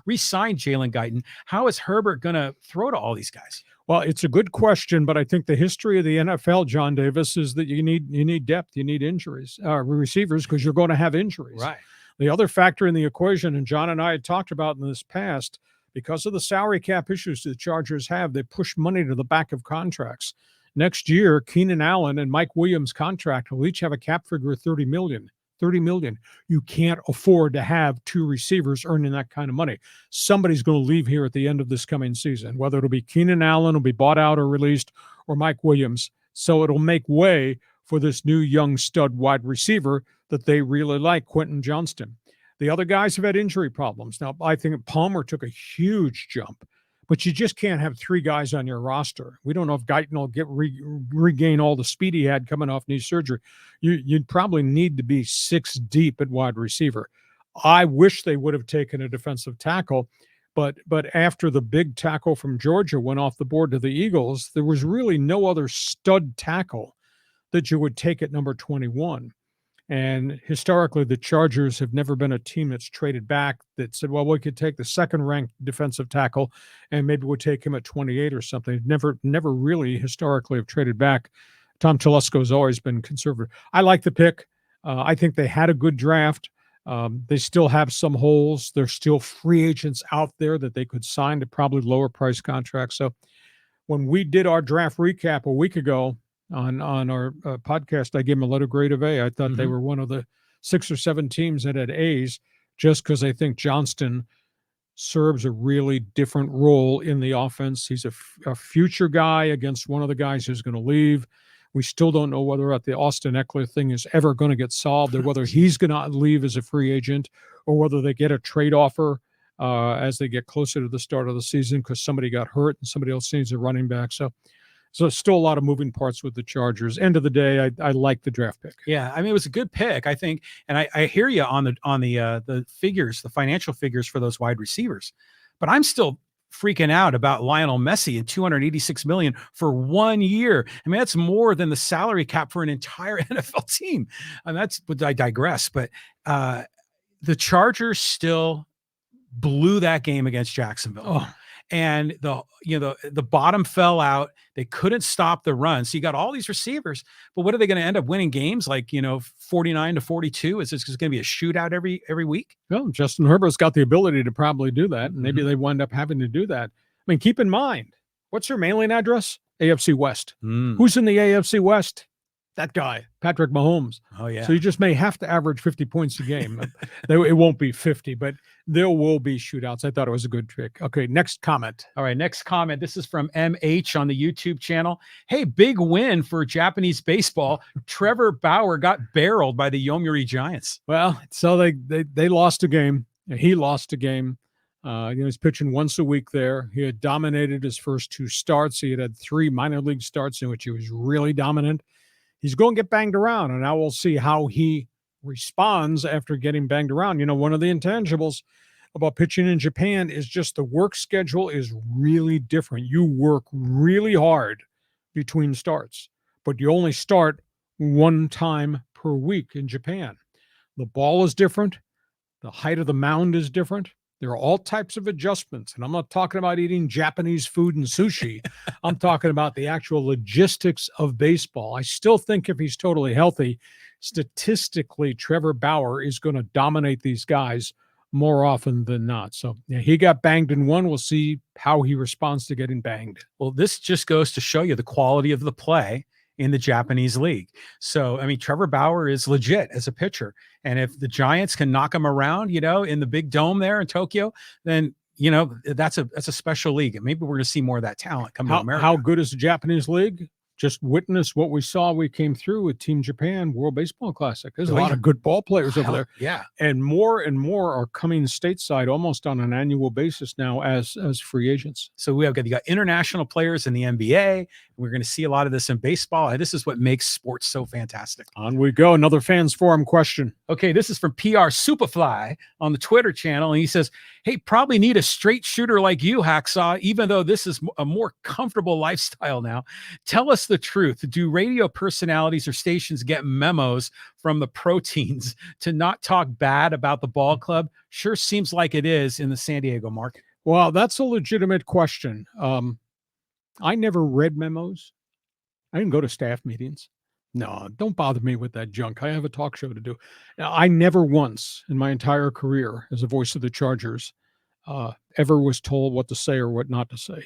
re-signed Jalen Guyton? How is Herbert going to throw to all these guys? Well, it's a good question, but I think the history of the NFL, John Davis, is that you need depth, you need injuries, receivers, because you're going to have injuries. Right. The other factor in the equation, and John and I had talked about in this past, because of the salary cap issues the Chargers have, they push money to the back of contracts. Next year, Keenan Allen and Mike Williams' contract will each have a cap figure of $30 million. $30 million. You can't afford to have two receivers earning that kind of money. Somebody's going to leave here at the end of this coming season, whether it'll be Keenan Allen, will be bought out or released, or Mike Williams. So it'll make way for this new young stud wide receiver that they really like, Quentin Johnston. The other guys have had injury problems. Now, I think Palmer took a huge jump, but you just can't have three guys on your roster. We don't know if Guyton will regain all the speed he had coming off knee surgery. You'd probably need to be 6 deep at wide receiver. I wish they would have taken a defensive tackle, but after the big tackle from Georgia went off the board to the Eagles, there was really no other stud tackle that you would take at number 21. And historically, the Chargers have never been a team that's traded back that said, well, we could take the second-ranked defensive tackle and maybe we'll take him at 28 or something. Never really historically have traded back. Tom Telesco's always been conservative. I like the pick. I think they had a good draft. They still have some holes. There's still free agents out there that they could sign to probably lower price contracts. So when we did our draft recap a week ago, on our podcast, I gave them a letter grade of A. I thought they were one of the 6 or 7 teams that had A's, just because I think Johnston serves a really different role in the offense. He's a future guy against one of the guys who's going to leave. We still don't know whether or not the Austin Eckler thing is ever going to get solved, or whether he's going to leave as a free agent, or whether they get a trade offer as they get closer to the start of the season because somebody got hurt and somebody else needs a running back. So So still a lot of moving parts with the Chargers. End of the day, I like the draft pick. Yeah, I mean, it was a good pick, I think, and I hear you on the figures, the financial figures for those wide receivers, but I'm still freaking out about Lionel Messi and 286 million for 1 year. I mean, that's more than the salary cap for an entire NFL team. And but I digress. But the Chargers still blew that game against Jacksonville. Oh. And the bottom fell out. They couldn't stop the run. So you got all these receivers, but what are they going to end up winning games? Like, 49-42? Is this going to be a shootout every week? Well, Justin Herbert's got the ability to probably do that. And maybe they wind up having to do that. I mean, keep in mind, what's your mailing address? AFC West. Who's in the AFC West? That guy, Patrick Mahomes. Oh, yeah. So you just may have to average 50 points a game. It won't be 50, but there will be shootouts. I thought it was a good trick. Okay, next comment. All right, next comment. This is from MH on the YouTube channel. Hey, big win for Japanese baseball. Trevor Bauer got barreled by the Yomiuri Giants. Well, so they lost a game. He lost a game. He's pitching once a week there. He had dominated his first 2 starts. He had 3 minor league starts in which he was really dominant. He's going to get banged around, and now we'll see how he responds after getting banged around. One of the intangibles about pitching in Japan is just the work schedule is really different. You work really hard between starts, but you only start 1 time per week in Japan. The ball is different. The height of the mound is different. There are all types of adjustments, and I'm not talking about eating Japanese food and sushi. I'm talking about the actual logistics of baseball. I still think if he's totally healthy, statistically, Trevor Bauer is going to dominate these guys more often than not. So yeah, he got banged in one. We'll see how he responds to getting banged. Well, this just goes to show you the quality of the play in the Japanese league. So, I mean, Trevor Bauer is legit as a pitcher. And if the Giants can knock him around, in the big dome there in Tokyo, then, that's a special league. And maybe we're going to see more of that talent come to America. How good is the Japanese league? Just witness what we saw. We came through with Team Japan World Baseball Classic. There's a lot of good ball players over there. Yeah. And more are coming stateside almost on an annual basis now as free agents. So you got international players in the NBA. We're going to see a lot of this in baseball. And this is what makes sports so fantastic. On we go. Another fans forum question. Okay, this is from PR Superfly on the Twitter channel. And he says, hey, probably need a straight shooter like you, Hacksaw, even though this is a more comfortable lifestyle now. Tell us the truth. Do radio personalities or stations get memos from the pro teams to not talk bad about the ball club? Sure seems like it is in the San Diego market. Well, that's a legitimate question. I never read memos. I didn't go to staff meetings. No, don't bother me with that junk. I have a talk show to do. I never once in my entire career as a voice of the Chargers ever was told what to say or what not to say.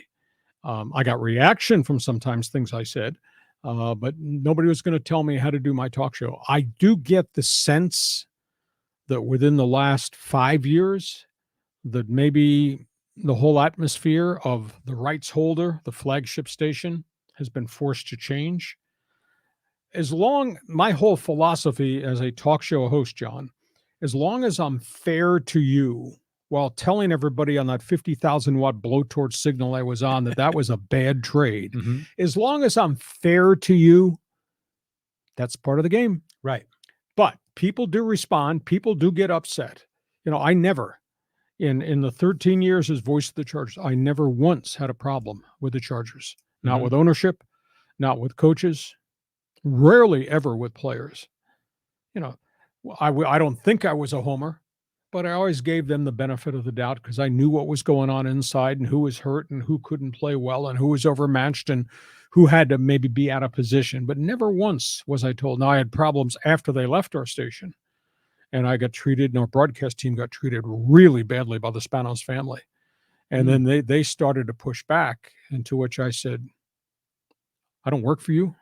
I got reaction from sometimes things I said, but nobody was going to tell me how to do my talk show. I do get the sense that within the last 5 years, that maybe the whole atmosphere of the rights holder, the flagship station, has been forced to change. My whole philosophy as a talk show host, John, as long as I'm fair to you while telling everybody on that 50,000 watt blowtorch signal I was on that was a bad trade, as long as I'm fair to you, that's part of the game. Right. But people do respond. People do get upset. I never, in the 13 years as voice of the Chargers, I never once had a problem with the Chargers. Not with ownership, not with coaches, rarely ever with players. I don't think I was a homer, but I always gave them the benefit of the doubt because I knew what was going on inside and who was hurt and who couldn't play well and who was overmatched and who had to maybe be out of position. But never once was I told. Now, I had problems after they left our station, and our broadcast team got treated really badly by the Spanos family. And then they started to push back, and to which I said, I don't work for you.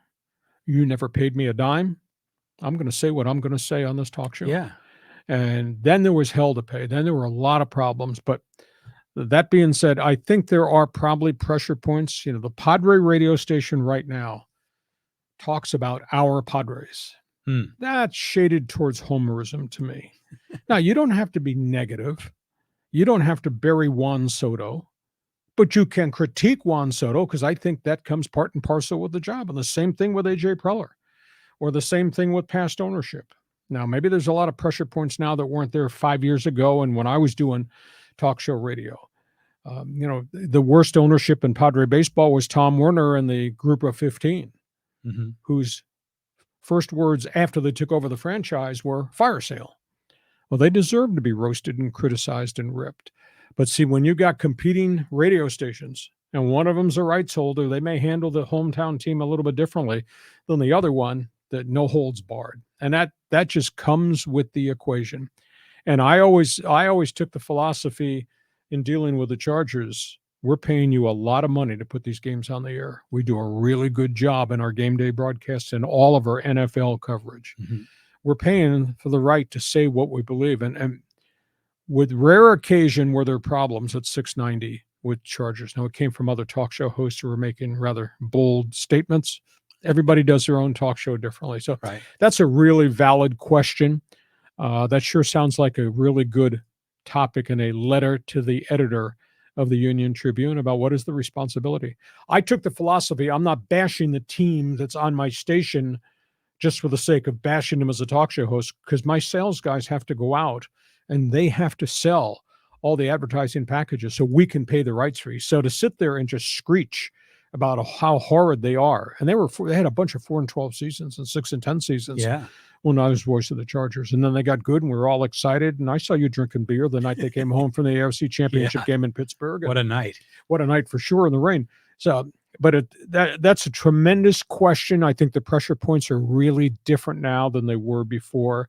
You never paid me a dime. I'm going to say what I'm going to say on this talk show. Yeah. And then there was hell to pay. Then there were a lot of problems. But that being said, I think there are probably pressure points. The Padre radio station right now talks about our Padres. That's shaded towards homerism to me. Now, you don't have to be negative. You don't have to bury Juan Soto. But you can critique Juan Soto because I think that comes part and parcel with the job. And the same thing with AJ Preller, or the same thing with past ownership. Now, maybe there's a lot of pressure points now that weren't there 5 years ago and when I was doing talk show radio. The worst ownership in Padre baseball was Tom Werner and the group of 15, whose first words after they took over the franchise were fire sale. Well, they deserve to be roasted and criticized and ripped. But see, when you got competing radio stations and one of them's a rights holder, they may handle the hometown team a little bit differently than the other one that no holds barred. And that just comes with the equation. And I always took the philosophy in dealing with the Chargers, we're paying you a lot of money to put these games on the air. We do a really good job in our game day broadcasts and all of our NFL coverage. We're paying for the right to say what we believe. And with rare occasion were there problems at 690 with Chargers. Now, it came from other talk show hosts who were making rather bold statements. Everybody does their own talk show differently. So that's a really valid question. That sure sounds like a really good topic in a letter to the editor of the Union Tribune about what is the responsibility. I took the philosophy, I'm not bashing the team that's on my station just for the sake of bashing them as a talk show host, because my sales guys have to go out and they have to sell all the advertising packages so we can pay the rights fee. So to sit there and just screech about how horrid they are, and they had a bunch of 4-12 seasons and 6-10 seasons. When I was voice of the Chargers. And then they got good and we were all excited. And I saw you drinking beer the night they came home from the AFC Championship game in Pittsburgh. What a night. What a night for sure in the rain. So, but that's a tremendous question. I think the pressure points are really different now than they were before.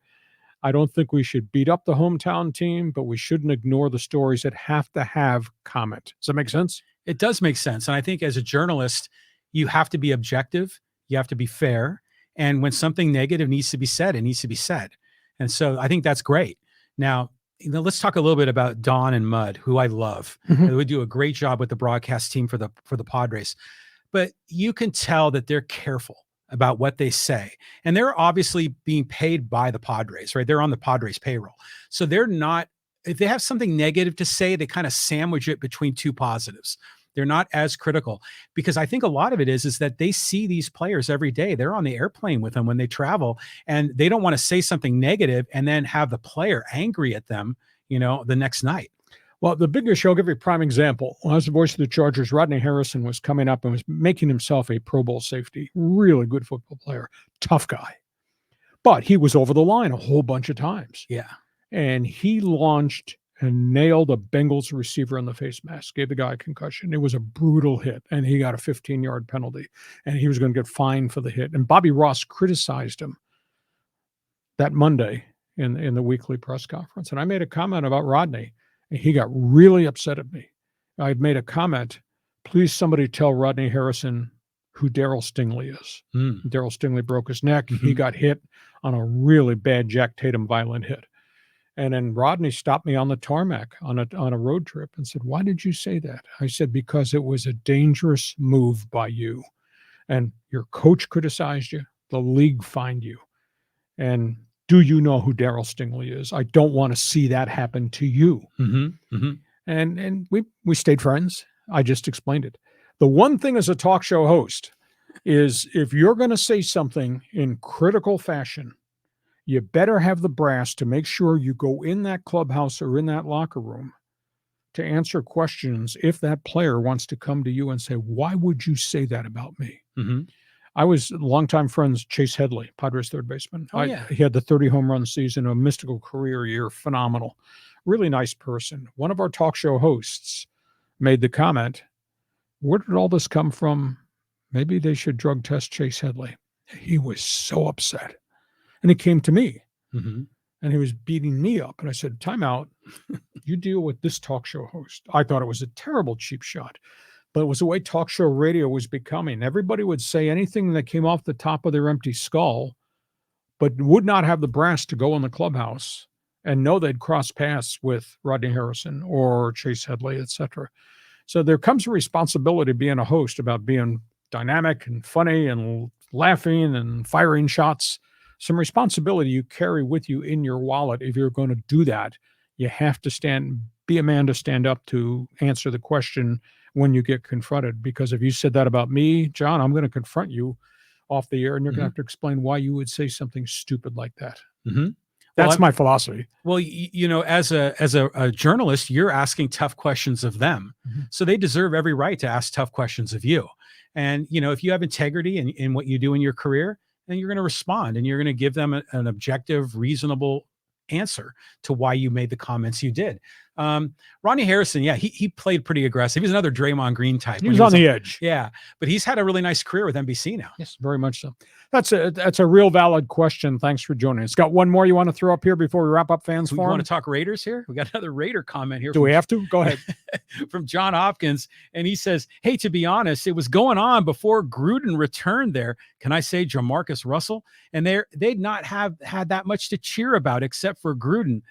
I don't think we should beat up the hometown team, but we shouldn't ignore the stories that have to have comment. Does that make sense? It does make sense. And I think as a journalist, you have to be objective. You have to be fair. And when something negative needs to be said, it needs to be said. And so I think that's great. Now, let's talk a little bit about Don and Mud, who I love. They would do a great job with the broadcast team for the Padres. But you can tell that they're careful about what they say. And they're obviously being paid by the Padres, right? They're on the Padres payroll. So they're not, if they have something negative to say, they kind of sandwich it between two positives. They're not as critical, because I think a lot of it is that they see these players every day. They're on the airplane with them when they travel, and they don't want to say something negative and then have the player angry at them, the next night. Well, the big issue, I'll give you a prime example. When I was the voice of the Chargers, Rodney Harrison was coming up and was making himself a Pro Bowl safety. Really good football player, tough guy. But he was over the line a whole bunch of times. And he launched and nailed a Bengals receiver in the face mask, gave the guy a concussion. It was a brutal hit, and he got a 15-yard penalty, and he was going to get fined for the hit. And Bobby Ross criticized him that Monday in the weekly press conference. And I made a comment about Rodney, and he got really upset at me. I made a comment, please somebody tell Rodney Harrison who Darryl Stingley is. Darryl Stingley broke his neck. He got hit on a really bad Jack Tatum violent hit. And then Rodney stopped me on the tarmac on a road trip and said, why did you say that? I said, because it was a dangerous move by you. And your coach criticized you. The league fined you. And do you know who Darryl Stingley is? I don't want to see that happen to you. And we stayed friends. I just explained it. The one thing as a talk show host is if you're going to say something in critical fashion, you better have the brass to make sure you go in that clubhouse or in that locker room to answer questions if that player wants to come to you and say, why would you say that about me? I was longtime friends, Chase Headley, Padres third baseman. He had the 30 home run season, a mystical career year, phenomenal. Really nice person. One of our talk show hosts made the comment, where did all this come from? Maybe they should drug test Chase Headley. He was so upset. And he came to me and he was beating me up. And I said, time out. You deal with this talk show host. I thought it was a terrible cheap shot, but it was the way talk show radio was becoming. Everybody would say anything that came off the top of their empty skull, but would not have the brass to go in the clubhouse and know they'd cross paths with Rodney Harrison or Chase Headley, etc. So there comes a responsibility being a host about being dynamic and funny and laughing and firing shots. Some responsibility you carry with you in your wallet. If you're going to do that, you have to be a man to stand up to answer the question when you get confronted. Because if you said that about me, John, I'm going to confront you off the air, and you're going to have to explain why you would say something stupid like that. That's my philosophy. Well, as a journalist, you're asking tough questions of them. So they deserve every right to ask tough questions of you. And, if you have integrity in what you do in your career, then you're going to respond, and you're going to give them an objective, reasonable answer to why you made the comments you did. Ronnie Harrison, he played pretty aggressive. He's another Draymond Green type. He was on the edge. Yeah, but he's had a really nice career with NBC now. Yes, very much so. That's a real valid question. Thanks for joining us. Got one more you want to throw up here before we wrap up Fans Forum? We want to talk Raiders here? We got another Raider comment here. Do we have to? Go ahead. From John Hopkins, and he says, hey, to be honest, it was going on before Gruden returned there. Can I say Jamarcus Russell? And they'd not have had that much to cheer about except for Gruden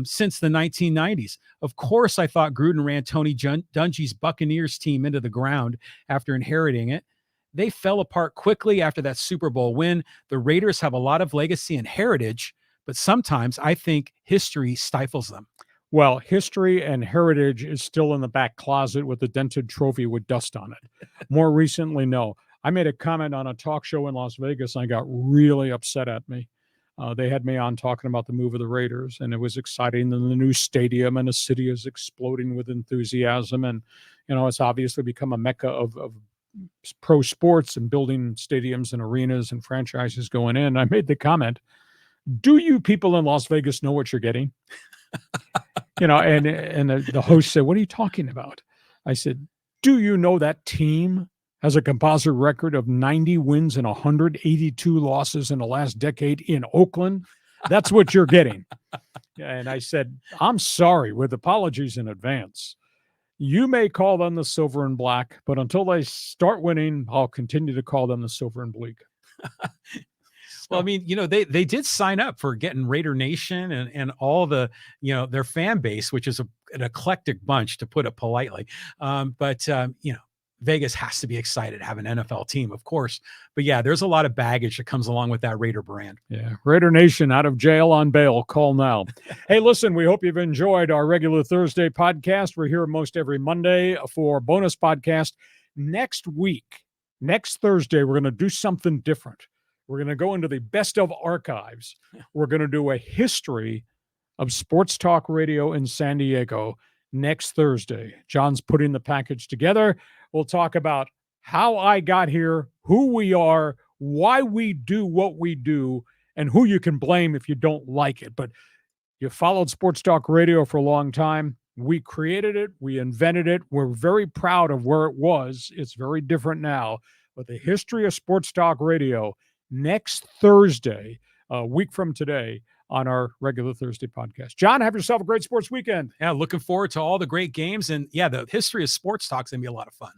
since the 1990s. Of course, I thought Gruden ran Tony Dungy's Buccaneers team into the ground after inheriting it. They fell apart quickly after that Super Bowl win. The Raiders have a lot of legacy and heritage, but sometimes I think history stifles them. Well, history and heritage is still in the back closet with a dented trophy with dust on it. More recently, no. I made a comment on a talk show in Las Vegas, and I got really upset at me. They had me on talking about the move of the Raiders, and it was exciting. And the new stadium, and the city is exploding with enthusiasm. And, it's obviously become a mecca of pro sports and building stadiums and arenas and franchises going in. I made the comment, do you people in Las Vegas know what you're getting? And the host said, what are you talking about? I said, do you know that team has a composite record of 90 wins and 182 losses in the last decade in Oakland? That's what you're getting. And I said, I'm sorry, with apologies in advance. You may call them the silver and black, but until they start winning, I'll continue to call them the silver and bleak. Well, I mean, they did sign up for getting Raider Nation and all the, their fan base, which is an eclectic bunch, to put it politely. But Vegas has to be excited to have an NFL team, of course. But yeah, there's a lot of baggage that comes along with that Raider brand. Yeah. Raider Nation out of jail on bail. Call now. Hey, listen, we hope you've enjoyed our regular Thursday podcast. We're here most every Monday for bonus podcast. Next Thursday, we're going to do something different. We're going to go into the best of archives. We're going to do a history of sports talk radio in San Diego next Thursday. John's putting the package together. We'll talk about how I got here, who we are, why we do what we do, and who you can blame if you don't like it. But you followed Sports Talk Radio for a long time. We created it. We invented it. We're very proud of where it was. It's very different now. But the history of Sports Talk Radio next Thursday, a week from today, on our regular Thursday podcast. John, have yourself a great sports weekend. Yeah, looking forward to all the great games. And yeah, the history of sports talk's going to be a lot of fun.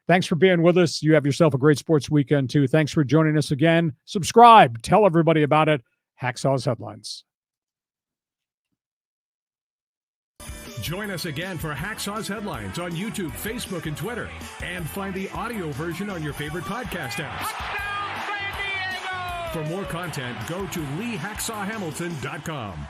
Thanks for being with us. You have yourself a great sports weekend, too. Thanks for joining us again. Subscribe. Tell everybody about it. Hacksaw's Headlines. Join us again for Hacksaw's Headlines on YouTube, Facebook, and Twitter. And find the audio version on your favorite podcast apps. For more content, go to LeeHacksawHamilton.com.